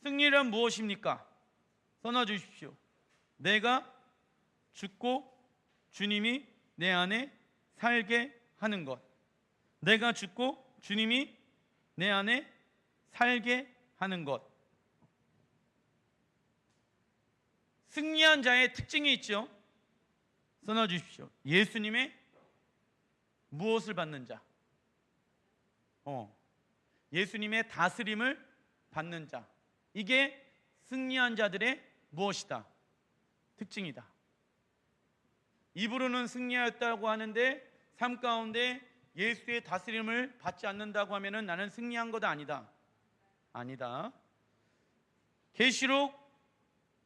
승리란 무엇입니까? 써놔 주십시오. 내가 죽고 주님이 내 안에 살게 하는 것. 내가 죽고 주님이 내 안에 살게 하는 것. 승리한 자의 특징이 있죠. 써놔 주십시오. 예수님의 무엇을 받는 자? 예수님의 다스림을 받는 자. 이게 승리한 자들의 무엇이다? 특징이다. 입으로는 승리하였다고 하는데 삶 가운데 예수의 다스림을 받지 않는다고 하면은 나는 승리한 것 아니다. 아니다. 계시록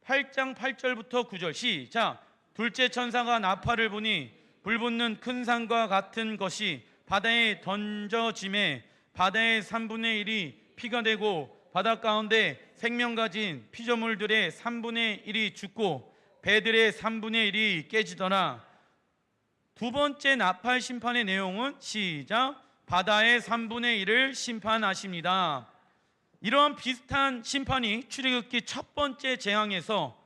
8장 8절부터 9절 시작. 둘째 천사가 나팔을 부니 불붙는 큰 산과 같은 것이 바다에 던져짐에 바다의 3분의 1이 피가 되고 바다 가운데 생명 가진 피조물들의 3분의 1이 죽고 배들의 3분의 1이 깨지더라. 두 번째 나팔 심판의 내용은 시작. 바다의 3분의 1을 심판하십니다. 이러한 비슷한 심판이 출애굽기 첫 번째 재앙에서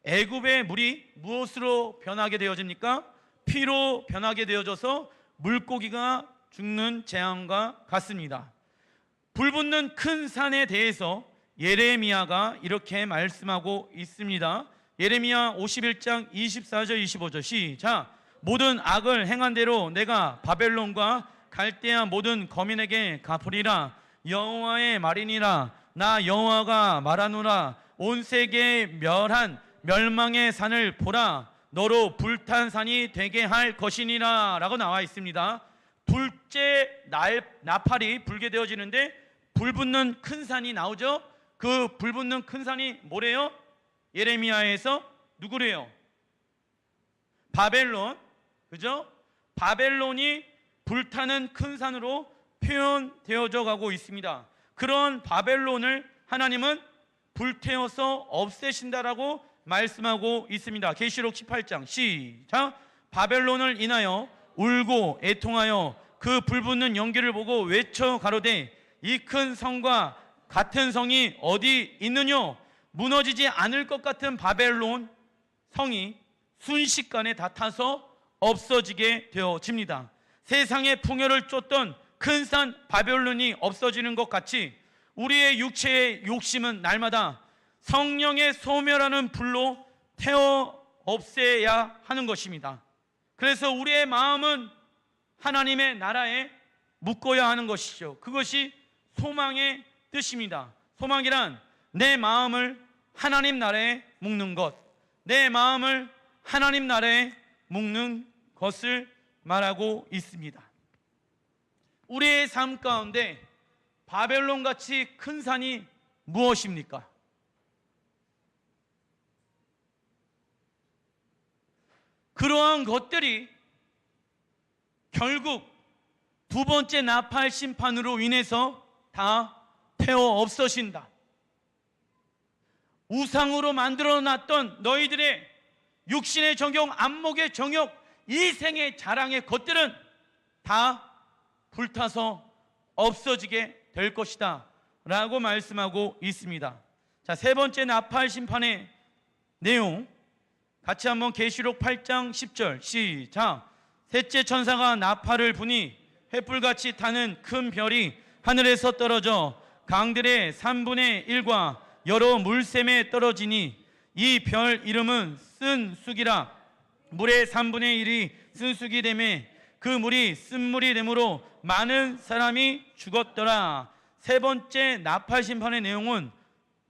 애굽의 물이 무엇으로 변하게 되어집니까? 피로 변하게 되어져서 물고기가 죽는 재앙과 같습니다. 불붙는 큰 산에 대해서 예레미야가 이렇게 말씀하고 있습니다. 예레미야 51장 24절 25절 시작. 모든 악을 행한 대로 내가 바벨론과 갈대아 모든 거민에게 갚으리라. 여호와의 말이니라. 나 여호와가 말하노라. 온 세계에 멸한 멸망의 산을 보라. 너로 불탄 산이 되게 할 것이니라 라고 나와 있습니다. 둘째 나팔이 불게 되어지는데 불붙는 큰 산이 나오죠. 그 불붙는 큰 산이 뭐래요? 예레미야에서 누구래요? 바벨론. 그죠? 바벨론이 불타는 큰 산으로 표현되어져 가고 있습니다. 그런 바벨론을 하나님은 불태워서 없애신다라고 말씀하고 있습니다. 계시록 18장 시작. 바벨론을 인하여 울고 애통하여 그 불붙는 연기를 보고 외쳐 가로되 이 큰 성과 같은 성이 어디 있느뇨? 무너지지 않을 것 같은 바벨론 성이 순식간에 다 타서 없어지게 되어집니다. 세상의 풍요를 쫓던 큰 산 바벨론이 없어지는 것 같이 우리의 육체의 욕심은 날마다 성령의 소멸하는 불로 태워 없애야 하는 것입니다. 그래서 우리의 마음은 하나님의 나라에 묶어야 하는 것이죠. 그것이 소망의 뜻입니다. 소망이란 내 마음을 하나님 나라에 묶는 것, 내 마음을 하나님 나라에 묶는 것을 말하고 있습니다. 우리의 삶 가운데 바벨론같이 큰 산이 무엇입니까? 그러한 것들이 결국 두 번째 나팔 심판으로 인해서 다 태워 없어진다. 우상으로 만들어놨던 너희들의 육신의 정욕, 안목의 정욕, 이생의 자랑의 것들은 다 불타서 없어지게 될 것이다 라고 말씀하고 있습니다. 자, 세 번째 나팔 심판의 내용 같이 한번 계시록 8장 10절 시작. 셋째 천사가 나팔을 부니 횃불같이 타는 큰 별이 하늘에서 떨어져 강들의 3분의 1과 여러 물샘에 떨어지니 이 별 이름은 쓴쑥이라. 물의 3분의 1이 쓴쑥이 되매 그 물이 쓴물이 되므로 많은 사람이 죽었더라. 세 번째 나팔 심판의 내용은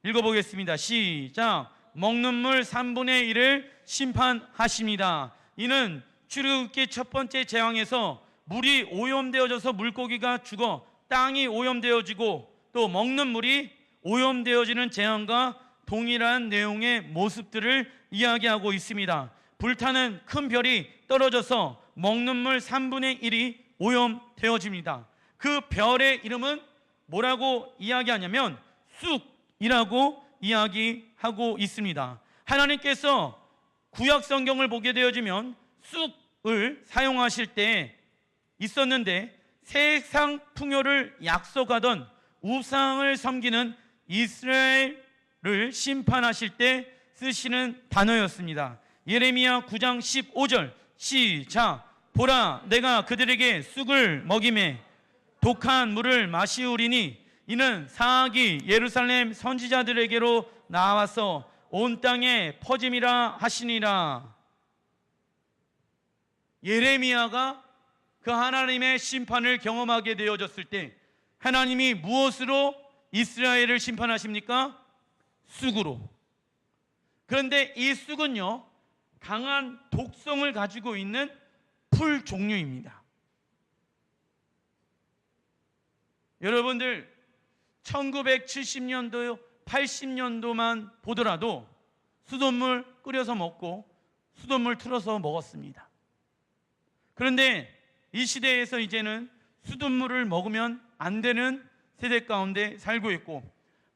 읽어보겠습니다. 시작. 먹는 물 3분의 1을 심판하십니다. 이는 출애굽기 첫 번째 재앙에서 물이 오염되어져서 물고기가 죽어 땅이 오염되어지고 또 먹는 물이 오염되어지는 재앙과 동일한 내용의 모습들을 이야기하고 있습니다. 불타는 큰 별이 떨어져서 먹는 물 3분의 1이 오염되어집니다. 그 별의 이름은 뭐라고 이야기하냐면 쑥이라고 이야기하고 있습니다. 하나님께서 구약 성경을 보게 되어지면 쑥을 사용하실 때 있었는데 세상 풍요를 약속하던 우상을 섬기는 이스라엘을 심판하실 때 쓰시는 단어였습니다. 예레미야 9장 15절 시작. 보라, 내가 그들에게 쑥을 먹이매 독한 물을 마시우리니 이는 사악이 예루살렘 선지자들에게로 나와서 온 땅에 퍼짐이라 하시니라. 예레미야가 그 하나님의 심판을 경험하게 되어졌을 때 하나님이 무엇으로 이스라엘을 심판하십니까? 쑥으로. 그런데 이 쑥은요, 강한 독성을 가지고 있는 풀 종류입니다. 여러분들 1970년도 80년도만 보더라도 수돗물 끓여서 먹고 수돗물 틀어서 먹었습니다. 그런데 이 시대에서 이제는 수돗물을 먹으면 안 되는 세대 가운데 살고 있고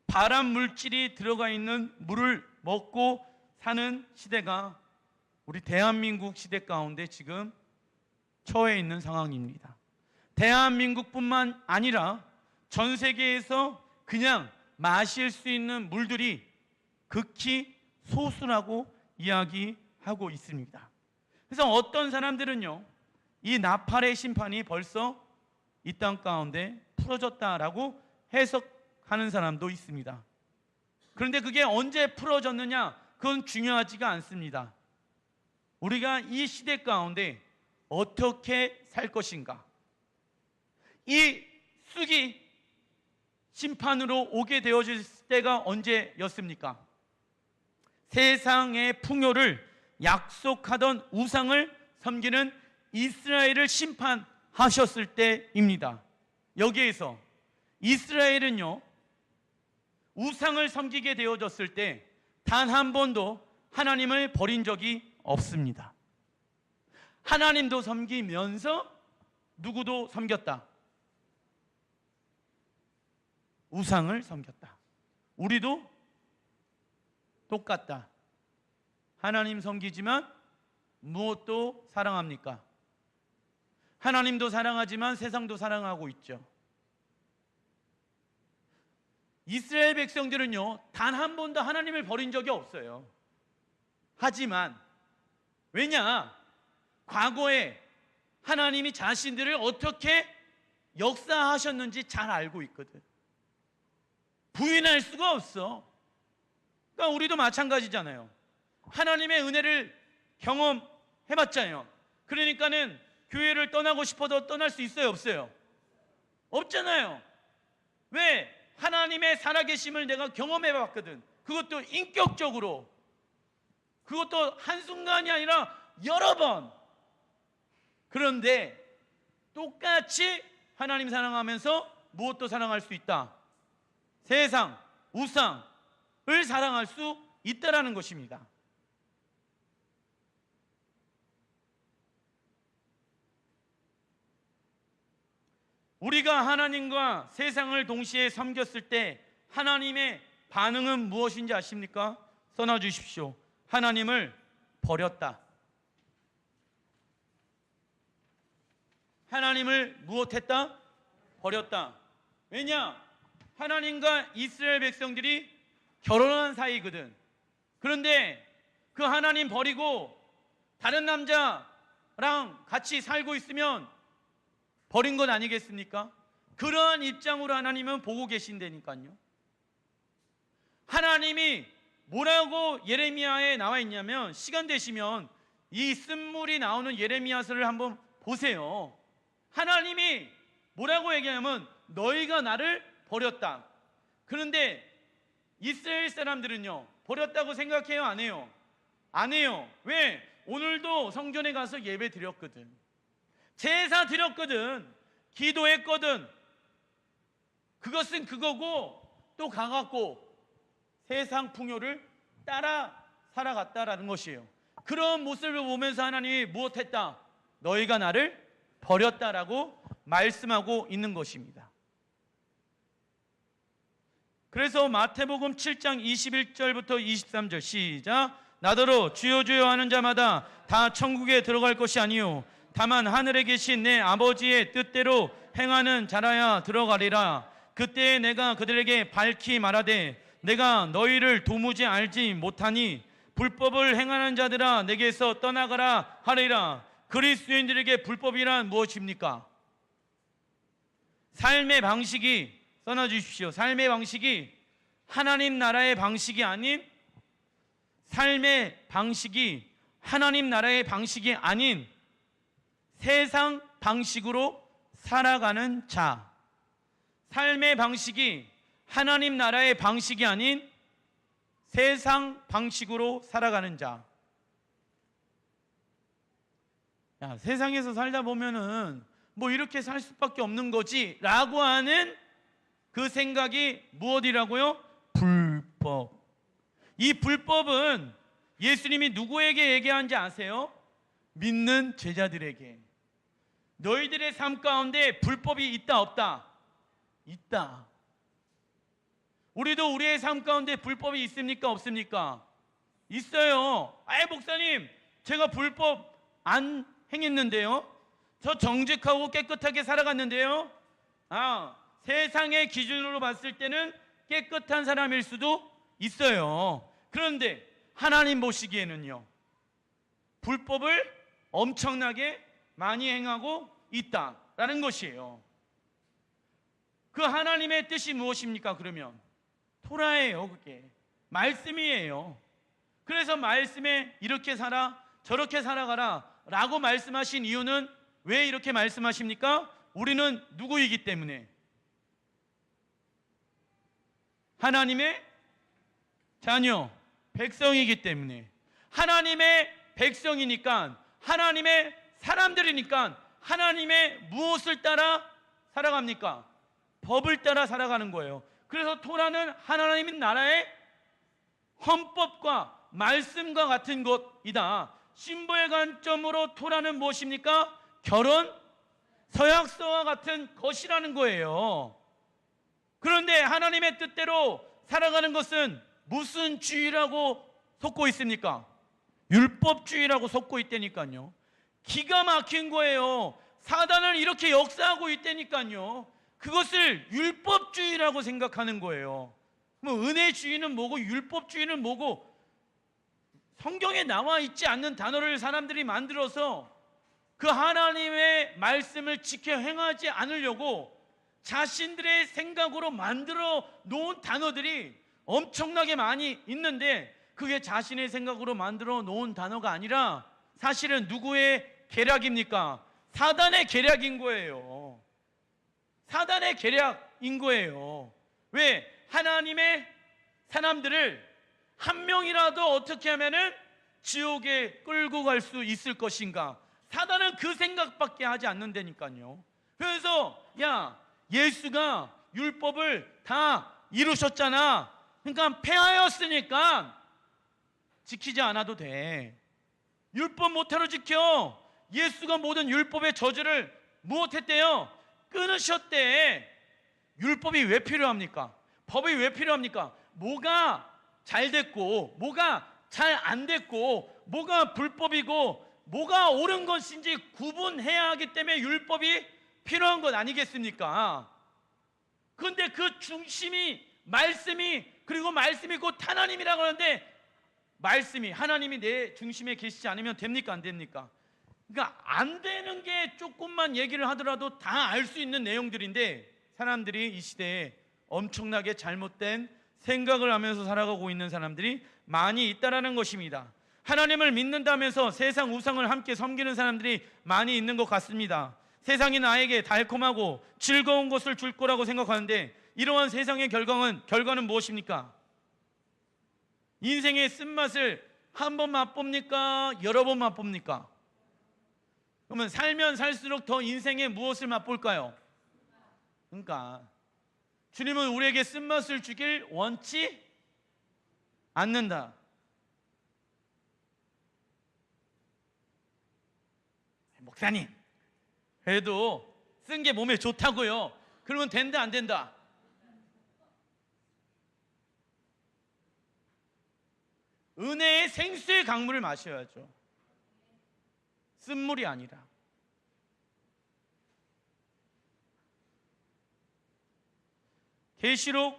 발암 물질이 들어가 있는 물을 먹고 사는 시대가 우리 대한민국 시대 가운데 지금 처해 있는 상황입니다. 대한민국뿐만 아니라 전 세계에서 그냥 마실 수 있는 물들이 극히 소수라고 이야기하고 있습니다. 그래서 어떤 사람들은요, 이 나팔의 심판이 벌써 이 땅 가운데 풀어졌다라고 해석하는 사람도 있습니다. 그런데 그게 언제 풀어졌느냐, 그건 중요하지가 않습니다. 우리가 이 시대 가운데 어떻게 살 것인가, 이 쑥이 심판으로 오게 되어질 때가 언제였습니까? 세상의 풍요를 약속하던 우상을 섬기는 이스라엘을 심판하셨을 때입니다. 여기에서 이스라엘은요, 우상을 섬기게 되어졌을 때 단 한 번도 하나님을 버린 적이 없습니다. 하나님도 섬기면서 누구도 섬겼다. 우상을 섬겼다. 우리도 똑같다. 하나님 섬기지만 무엇도 사랑합니까? 하나님도 사랑하지만 세상도 사랑하고 있죠. 이스라엘 백성들은요, 단 한 번도 하나님을 버린 적이 없어요. 하지만 왜냐? 과거에 하나님이 자신들을 어떻게 역사하셨는지 잘 알고 있거든. 부인할 수가 없어. 그러니까 우리도 마찬가지잖아요. 하나님의 은혜를 경험해봤잖아요. 그러니까는 교회를 떠나고 싶어도 떠날 수 있어요, 없어요? 없잖아요. 왜? 하나님의 살아계심을 내가 경험해봤거든. 그것도 인격적으로. 그것도 한순간이 아니라 여러 번. 그런데 똑같이 하나님 사랑하면서 무엇도 사랑할 수 있다? 세상, 우상을 사랑할 수 있다라는 것입니다. 우리가 하나님과 세상을 동시에 섬겼을 때 하나님의 반응은 무엇인지 아십니까? 써놔주십시오. 하나님을 버렸다. 하나님을 무엇했다? 버렸다. 왜냐? 하나님과 이스라엘 백성들이 결혼한 사이거든. 그런데 그 하나님 버리고 다른 남자랑 같이 살고 있으면 버린 것 아니겠습니까? 그러한 입장으로 하나님은 보고 계신다니까요. 하나님이 뭐라고 예레미야에 나와 있냐면, 시간 되시면 이 쓴물이 나오는 예레미야서를 한번 보세요. 하나님이 뭐라고 얘기하냐면 너희가 나를 버렸다. 그런데 이스라엘 사람들은요, 버렸다고 생각해요, 안 해요? 안 해요. 왜? 오늘도 성전에 가서 예배 드렸거든. 제사 드렸거든. 기도했거든. 그것은 그거고 또 가갖고 세상 풍요를 따라 살아갔다라는 것이에요. 그런 모습을 보면서 하나님이 무엇했다? 너희가 나를 버렸다라고 말씀하고 있는 것입니다. 그래서 마태복음 7장 21절부터 23절 시작. 나더러 주여 주여 하는 자마다 다 천국에 들어갈 것이 아니요 다만 하늘에 계신 내 아버지의 뜻대로 행하는 자라야 들어가리라. 그때에 내가 그들에게 밝히 말하되 내가 너희를 도무지 알지 못하니 불법을 행하는 자들아 내게서 떠나가라 하리라. 그리스도인들에게 불법이란 무엇입니까? 삶의 방식이, 써놔주십시오. 삶의 방식이 하나님 나라의 방식이 아닌, 삶의 방식이 하나님 나라의 방식이 아닌 세상 방식으로 살아가는 자. 삶의 방식이 하나님 나라의 방식이 아닌 세상 방식으로 살아가는 자. 야, 세상에서 살다 보면은 뭐 이렇게 살 수밖에 없는 거지 라고 하는 그 생각이 무엇이라고요? 불법. 이 불법은 예수님이 누구에게 얘기하는지 아세요? 믿는 제자들에게. 너희들의 삶 가운데 불법이 있다 없다? 있다. 우리도 우리의 삶 가운데 불법이 있습니까 없습니까? 있어요. 아이 목사님, 제가 불법 안 행했는데요, 저 정직하고 깨끗하게 살아갔는데요. 세상의 기준으로 봤을 때는 깨끗한 사람일 수도 있어요. 그런데 하나님 보시기에는요, 불법을 엄청나게 많이 행하고 있다라는 것이에요. 그 하나님의 뜻이 무엇입니까? 그러면 토라예요. 그게 말씀이에요. 그래서 말씀에 이렇게 살아 저렇게 살아가라 라고 말씀하신 이유는 왜 이렇게 말씀하십니까? 우리는 누구이기 때문에? 하나님의 자녀, 백성이기 때문에. 하나님의 백성이니까, 하나님의 사람들이니까 하나님의 무엇을 따라 살아갑니까? 법을 따라 살아가는 거예요. 그래서 토라는 하나님 나라의 헌법과 말씀과 같은 것이다. 신부의 관점으로 토라는 무엇입니까? 결혼 서약서와 같은 것이라는 거예요. 그런데 하나님의 뜻대로 살아가는 것은 무슨 주의라고 속고 있습니까? 율법주의라고 속고 있다니까요. 기가 막힌 거예요. 사단은 이렇게 역사하고 있다니까요. 그것을 율법주의라고 생각하는 거예요. 뭐 은혜주의는 뭐고 율법주의는 뭐고, 성경에 나와 있지 않는 단어를 사람들이 만들어서 그 하나님의 말씀을 지켜 행하지 않으려고 자신들의 생각으로 만들어 놓은 단어들이 엄청나게 많이 있는데, 그게 자신의 생각으로 만들어 놓은 단어가 아니라 사실은 누구의 계략입니까? 사단의 계략인 거예요. 사단의 계략인 거예요. 왜? 하나님의 사람들을 한 명이라도 어떻게 하면은 지옥에 끌고 갈 수 있을 것인가? 사단은 그 생각밖에 하지 않는다니까요. 그래서 야, 예수가 율법을 다 이루셨잖아. 그러니까 폐하였으니까 지키지 않아도 돼. 율법 못하러 지켜. 예수가 모든 율법의 저주를 무엇했대요? 끊으셨대. 율법이 왜 필요합니까? 법이 왜 필요합니까? 뭐가 잘 됐고 뭐가 잘 안 됐고 뭐가 불법이고 뭐가 옳은 것인지 구분해야 하기 때문에 율법이 필요한 것 아니겠습니까? 그런데 그 중심이 말씀이, 그리고 말씀이 곧 하나님이라고 하는데, 말씀이, 하나님이 내 중심에 계시지 않으면 됩니까? 안 됩니까? 그러니까 안 되는 게 조금만 얘기를 하더라도 다 알 수 있는 내용들인데, 사람들이 이 시대에 엄청나게 잘못된 생각을 하면서 살아가고 있는 사람들이 많이 있다라는 것입니다. 하나님을 믿는다면서 세상 우상을 함께 섬기는 사람들이 많이 있는 것 같습니다. 세상이 나에게 달콤하고 즐거운 것을 줄 거라고 생각하는데, 이러한 세상의 결과는 무엇입니까? 인생의 쓴맛을 한 번 맛봅니까? 여러 번 맛봅니까? 그러면 살면 살수록 더 인생에 무엇을 맛볼까요? 그러니까 주님은 우리에게 쓴맛을 주길 원치 않는다. 목사님, 그래도 쓴 게 몸에 좋다고요. 그러면 된다 안 된다? 은혜의 생수의 강물을 마셔야죠. 쓴물이 아니라. 계시록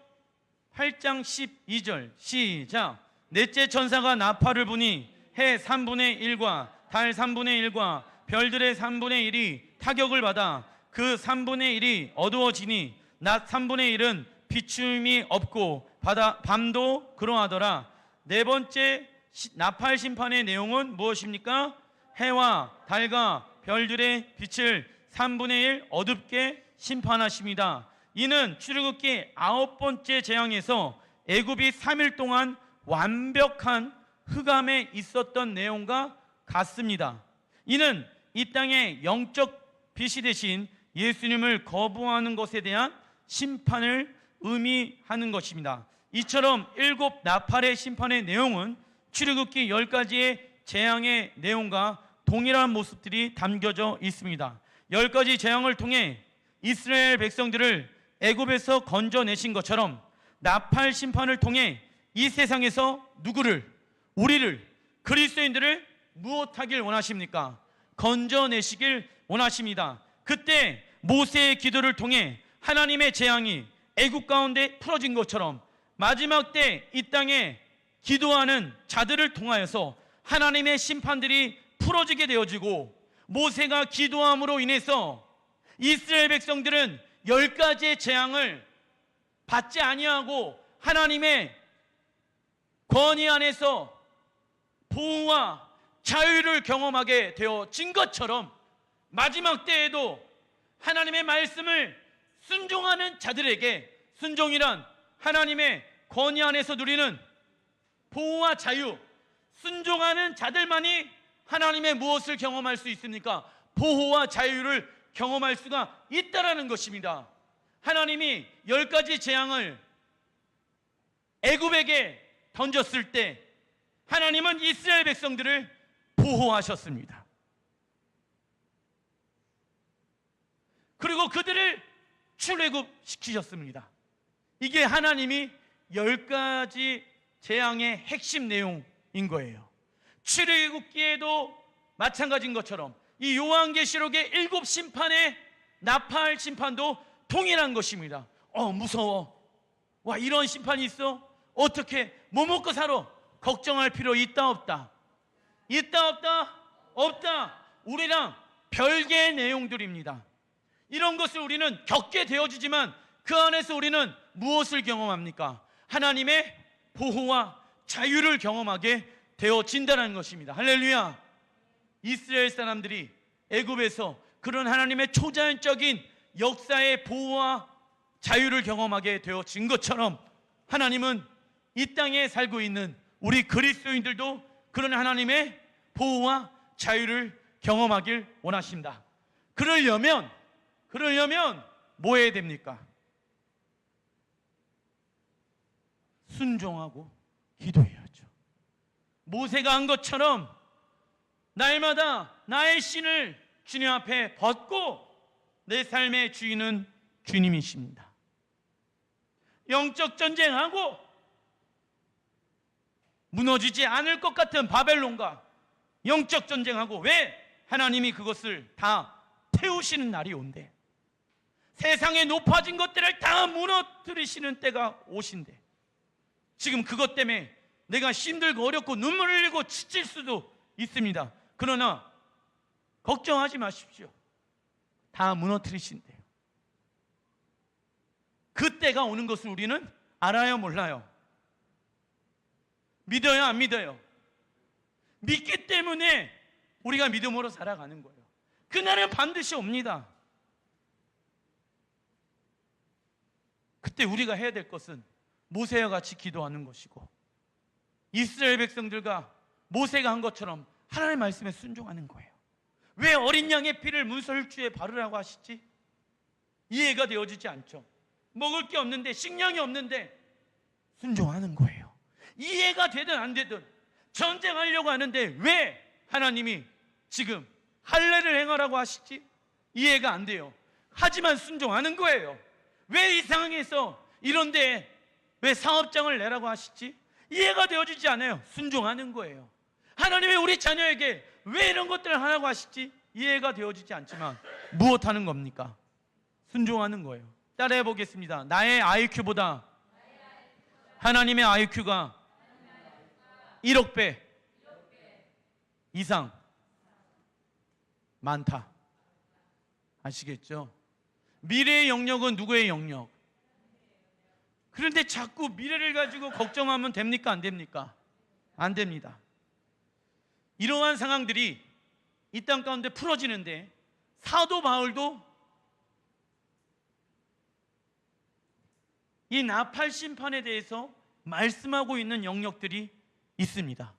8장 12절 시작. 넷째 천사가 나팔을 부니 해 3분의 1과 달 3분의 1과 별들의 3분의 1이 타격을 받아 그 3분의 1이 어두워지니 낮 3분의 1은 비춤이 없고 밤도 그러하더라. 네 번째 나팔 심판의 내용은 무엇입니까? 해와 달과 별들의 빛을 3분의 1 어둡게 심판하십니다. 이는 출애굽기 9번째 재앙에서 애굽이 3일 동안 완벽한 흑암에 있었던 내용과 같습니다. 이는 이 땅의 영적 빛이 되신 예수님을 거부하는 것에 대한 심판을 의미하는 것입니다. 이처럼 7 나팔의 심판의 내용은 출애굽기 10가지의 재앙의 내용과 동일한 모습들이 담겨져 있습니다. 10가지 재앙을 통해 이스라엘 백성들을 애굽에서 건져내신 것처럼 나팔 심판을 통해 이 세상에서 누구를, 우리를, 그리스도인들을 무엇하길 원하십니까? 건져내시길 원하십니다. 그때 모세의 기도를 통해 하나님의 재앙이 애굽 가운데 풀어진 것처럼 마지막 때 이 땅에 기도하는 자들을 통하여서 하나님의 심판들이 풀어지게 되어지고, 모세가 기도함으로 인해서 이스라엘 백성들은 10가지의 재앙을 받지 아니하고 하나님의 권위 안에서 보호와 자유를 경험하게 되어진 것처럼 마지막 때에도 하나님의 말씀을 순종하는 자들에게, 순종이란 하나님의 권위 안에서 누리는 보호와 자유, 순종하는 자들만이 하나님의 무엇을 경험할 수 있습니까? 보호와 자유를 경험할 수가 있다라는 것입니다. 하나님이 10가지 재앙을 애굽에게 던졌을 때 하나님은 이스라엘 백성들을 보호하셨습니다. 그리고 그들을 출애굽시키셨습니다. 이게 하나님이 10가지 재앙의 핵심 내용인 거예요. 출애굽기에도 마찬가지인 것처럼 이 요한계시록의 7 심판의 나팔 심판도 동일한 것입니다. 무서워. 와, 이런 심판이 있어? 어떻게 뭐 먹고 살아? 걱정할 필요 있다 없다? 있다 없다? 없다. 우리랑 별개의 내용들입니다. 이런 것을 우리는 겪게 되어지지만 그 안에서 우리는 무엇을 경험합니까? 하나님의 보호와 자유를 경험하게 되어진다는 것입니다. 할렐루야. 이스라엘 사람들이 애굽에서 그런 하나님의 초자연적인 역사의 보호와 자유를 경험하게 되어진 것처럼 하나님은 이 땅에 살고 있는 우리 그리스도인들도 그런 하나님의 보호와 자유를 경험하길 원하십니다. 그러려면 뭐 해야 됩니까? 순종하고 기도해야죠. 모세가 한 것처럼 날마다 나의 신을 주님 앞에 벗고 내 삶의 주인은 주님이십니다. 영적 전쟁하고 무너지지 않을 것 같은 바벨론과 영적 전쟁하고 왜 하나님이 그것을 다 태우시는 날이 온대. 세상에 높아진 것들을 다 무너뜨리시는 때가 오신대. 지금 그것 때문에 내가 힘들고 어렵고 눈물을 흘리고 지칠 수도 있습니다. 그러나 걱정하지 마십시오. 다 무너뜨리신대요. 그때가 오는 것을 우리는 알아요, 몰라요? 믿어요, 안 믿어요? 믿기 때문에 우리가 믿음으로 살아가는 거예요. 그날은 반드시 옵니다. 그때 우리가 해야 될 것은 모세와 같이 기도하는 것이고 이스라엘 백성들과 모세가 한 것처럼 하나님의 말씀에 순종하는 거예요. 왜 어린 양의 피를 문설주에 바르라고 하시지? 이해가 되어지지 않죠. 먹을 게 없는데, 식량이 없는데 순종하는 거예요. 이해가 되든 안 되든 전쟁하려고 하는데 왜 하나님이 지금 할례를 행하라고 하시지? 이해가 안 돼요. 하지만 순종하는 거예요. 왜 이 상황에서 이런데 왜 사업장을 내라고 하시지? 이해가 되어지지 않아요. 순종하는 거예요. 하나님이 우리 자녀에게 왜 이런 것들을 하라고 하시지? 이해가 되어지지 않지만 무엇하는 겁니까? 순종하는 거예요. 따라해 보겠습니다. 나의 IQ보다 하나님의 IQ가 1억 배 이상 많다. 아시겠죠? 미래의 영역은 누구의 영역? 그런데 자꾸 미래를 가지고 걱정하면 됩니까? 안 됩니까? 안 됩니다. 이러한 상황들이 이 땅 가운데 풀어지는데 사도 바울도 이 나팔 심판에 대해서 말씀하고 있는 영역들이 있습니다.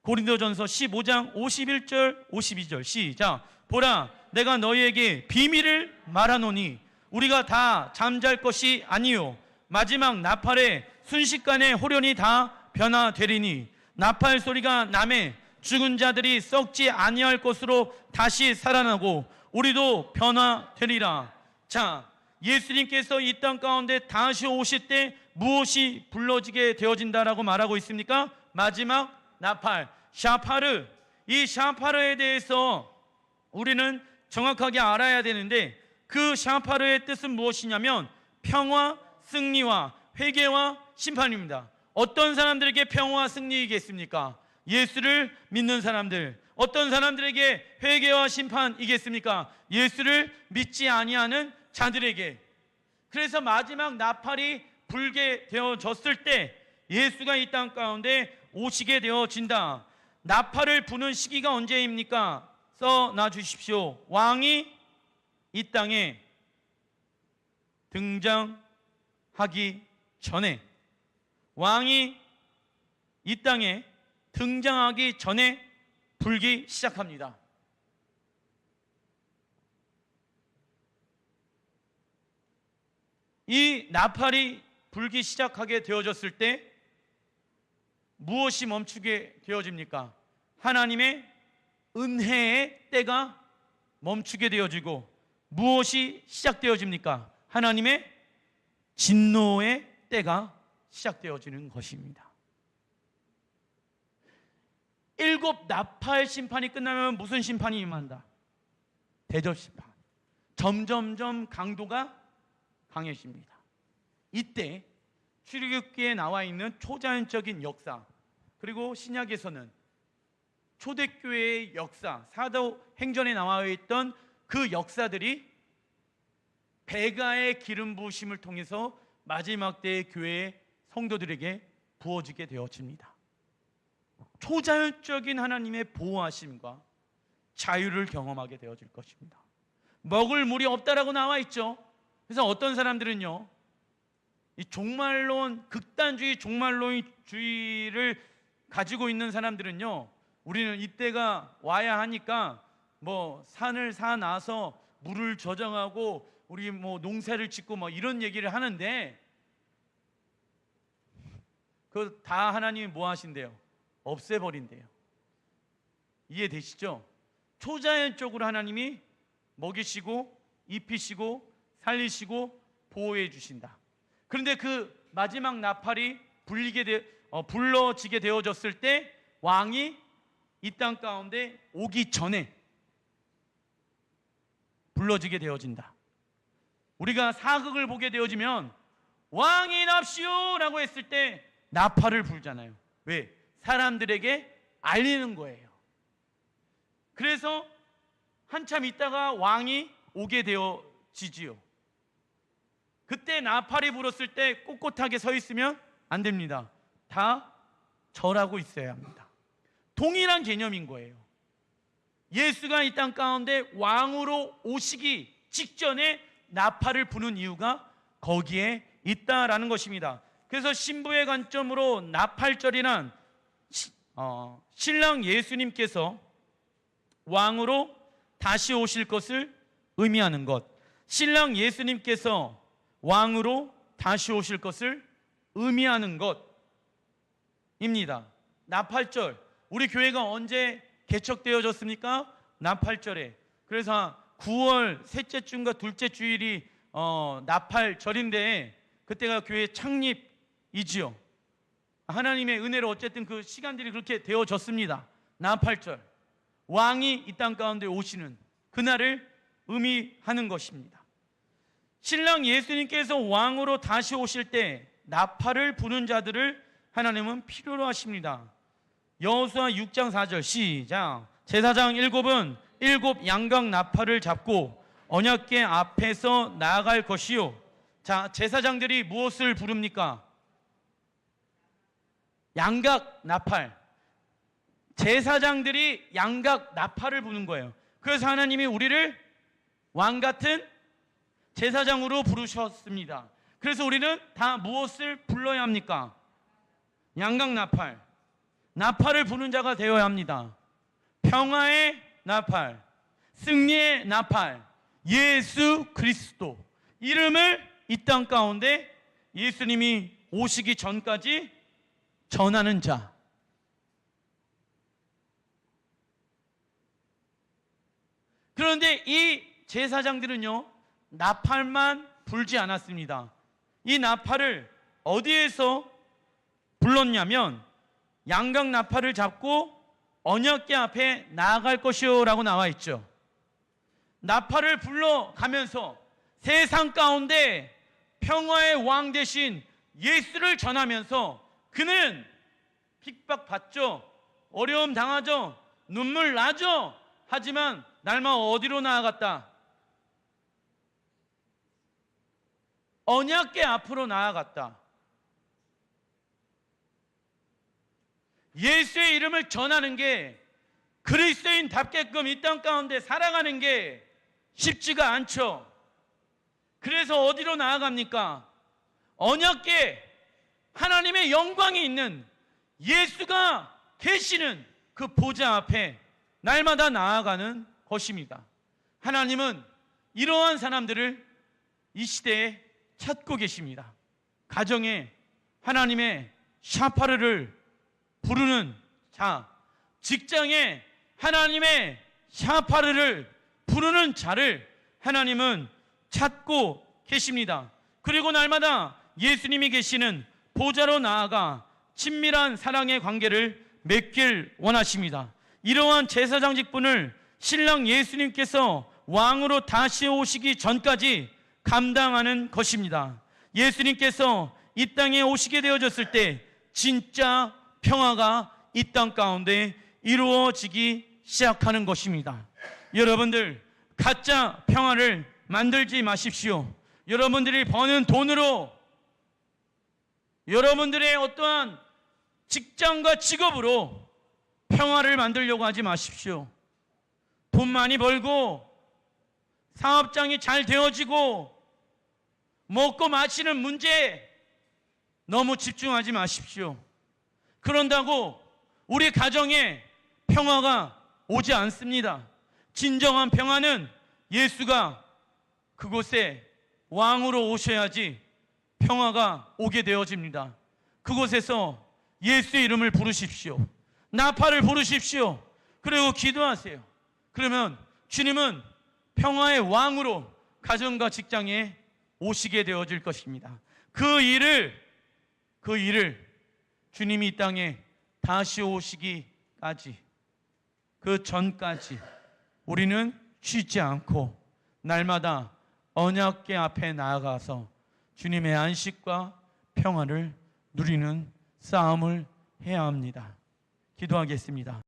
고린도전서 15장 51절 52절 시작. 보라, 내가 너희에게 비밀을 말하노니 우리가 다 잠잘 것이 아니요 마지막 나팔에 순식간에 호련히 다 변화되리니 나팔 소리가 나매 죽은 자들이 썩지 아니할 것으로 다시 살아나고 우리도 변화되리라. 자, 예수님께서 이 땅 가운데 다시 오실 때 무엇이 불러지게 되어진다라고 말하고 있습니까? 마지막 나팔, 샤파르. 이 샤파르에 대해서 우리는 정확하게 알아야 되는데 그 샤파르의 뜻은 무엇이냐면 평화, 승리와 회개와 심판입니다. 어떤 사람들에게 평화와 승리이겠습니까? 예수를 믿는 사람들. 어떤 사람들에게 회개와 심판이겠습니까? 예수를 믿지 아니하는 자들에게. 그래서 마지막 나팔이 불게 되어졌을 때 예수가 이 땅 가운데 오시게 되어진다. 나팔을 부는 시기가 언제입니까? 써놔 주십시오. 왕이 이 땅에 등장하기 전에, 왕이 이 땅에 등장하기 전에 불기 시작합니다. 이 나팔이 불기 시작하게 되어졌을 때 무엇이 멈추게 되어집니까? 하나님의 은혜의 때가 멈추게 되어지고 무엇이 시작되어집니까? 하나님의 진노의 때가 시작되어지는 것입니다. 7 나팔 심판이 끝나면 무슨 심판이 임한다? 대접 심판. 점점점 강도가 강해집니다. 이때 출애굽기에 나와 있는 초자연적인 역사, 그리고 신약에서는 초대교회의 역사, 사도행전에 나와 있던 그 역사들이 베가의 기름 부으심을 통해서 마지막 때의 교회의 성도들에게 부어지게 되어집니다. 초자연적인 하나님의 보호하심과 자유를 경험하게 되어질 것입니다. 먹을 물이 없다라고 나와 있죠. 그래서 어떤 사람들은요, 이 종말론, 극단주의 종말론주의를 가지고 있는 사람들은요, 우리는 이때가 와야 하니까 뭐 산을 사놔서 물을 저장하고 우리 뭐 농사를 짓고 뭐 이런 얘기를 하는데, 그 다 하나님이 뭐 하신대요? 없애버린대요. 이해되시죠? 초자연적으로 하나님이 먹이시고 입히시고 살리시고 보호해 주신다. 그런데 그 마지막 나팔이 불러지게 되어졌을 때 왕이 이 땅 가운데 오기 전에 불러지게 되어진다. 우리가 사극을 보게 되어지면 왕이 납시오 라고 했을 때 나팔을 불잖아요. 왜? 사람들에게 알리는 거예요. 그래서 한참 있다가 왕이 오게 되어지지요. 그때 나팔이 불었을 때 꼿꼿하게 서 있으면 안 됩니다. 다 절하고 있어야 합니다. 동일한 개념인 거예요. 예수가 이 땅 가운데 왕으로 오시기 직전에 나팔을 부는 이유가 거기에 있다라는 것입니다. 그래서 신부의 관점으로 나팔절이란 신랑 예수님께서 왕으로 다시 오실 것을 의미하는 것, 신랑 예수님께서 왕으로 다시 오실 것을 의미하는 것입니다. 나팔절, 우리 교회가 언제 개척되어졌습니까? 나팔절에. 그래서 9월 셋째 주인가 둘째 주일이 나팔절인데 그때가 교회 창립이지요. 하나님의 은혜로 어쨌든 그 시간들이 그렇게 되어졌습니다. 나팔절, 왕이 이 땅 가운데 오시는 그날을 의미하는 것입니다. 신랑 예수님께서 왕으로 다시 오실 때 나팔을 부는 자들을 하나님은 필요로 하십니다. 여호수아 6장 4절 시작. 제사장 7은 7 양각 나팔을 잡고 언약궤 앞에서 나아갈 것이요. 자, 제사장들이 무엇을 부릅니까? 양각 나팔. 제사장들이 양각 나팔을 부는 거예요. 그래서 하나님이 우리를 왕 같은 제사장으로 부르셨습니다. 그래서 우리는 다 무엇을 불러야 합니까? 양각 나팔. 나팔을 부는 자가 되어야 합니다. 평화의 나팔, 승리의 나팔, 예수 그리스도 이름을 이 땅 가운데 예수님이 오시기 전까지 전하는 자. 그런데 이 제사장들은요, 나팔만 불지 않았습니다. 이 나팔을 어디에서 불렀냐면 양각 나팔을 잡고 언약궤 앞에 나아갈 것이요 라고 나와 있죠. 나팔을 불러가면서 세상 가운데 평화의 왕 대신 예수를 전하면서 그는 핍박받죠, 어려움 당하죠, 눈물 나죠. 하지만 날마다 어디로 나아갔다? 언약궤 앞으로 나아갔다. 예수의 이름을 전하는 게 그리스도인답게끔 이 땅 가운데 살아가는 게 쉽지가 않죠. 그래서 어디로 나아갑니까? 언약궤, 하나님의 영광이 있는 예수가 계시는 그 보좌 앞에 날마다 나아가는 것입니다. 하나님은 이러한 사람들을 이 시대에 찾고 계십니다. 가정에 하나님의 샤파르를 부르는 자, 직장에 하나님의 샤파르를 부르는 자를 하나님은 찾고 계십니다. 그리고 날마다 예수님이 계시는 보좌로 나아가 친밀한 사랑의 관계를 맺길 원하십니다. 이러한 제사장 직분을 신랑 예수님께서 왕으로 다시 오시기 전까지 감당하는 것입니다. 예수님께서 이 땅에 오시게 되어졌을 때 진짜 평화가 이 땅 가운데 이루어지기 시작하는 것입니다. 여러분들 가짜 평화를 만들지 마십시오. 여러분들이 버는 돈으로, 여러분들의 어떠한 직장과 직업으로 평화를 만들려고 하지 마십시오. 돈 많이 벌고 사업장이 잘 되어지고 먹고 마시는 문제에 너무 집중하지 마십시오. 그런다고 우리 가정에 평화가 오지 않습니다. 진정한 평화는 예수가 그곳에 왕으로 오셔야지 평화가 오게 되어집니다. 그곳에서 예수의 이름을 부르십시오. 나팔을 부르십시오. 그리고 기도하세요. 그러면 주님은 평화의 왕으로 가정과 직장에 오시게 되어질 것입니다. 그 일을 주님이 이 땅에 다시 오시기까지, 그 전까지 우리는 쉬지 않고 날마다 언약궤 앞에 나아가서 주님의 안식과 평화를 누리는 싸움을 해야 합니다. 기도하겠습니다.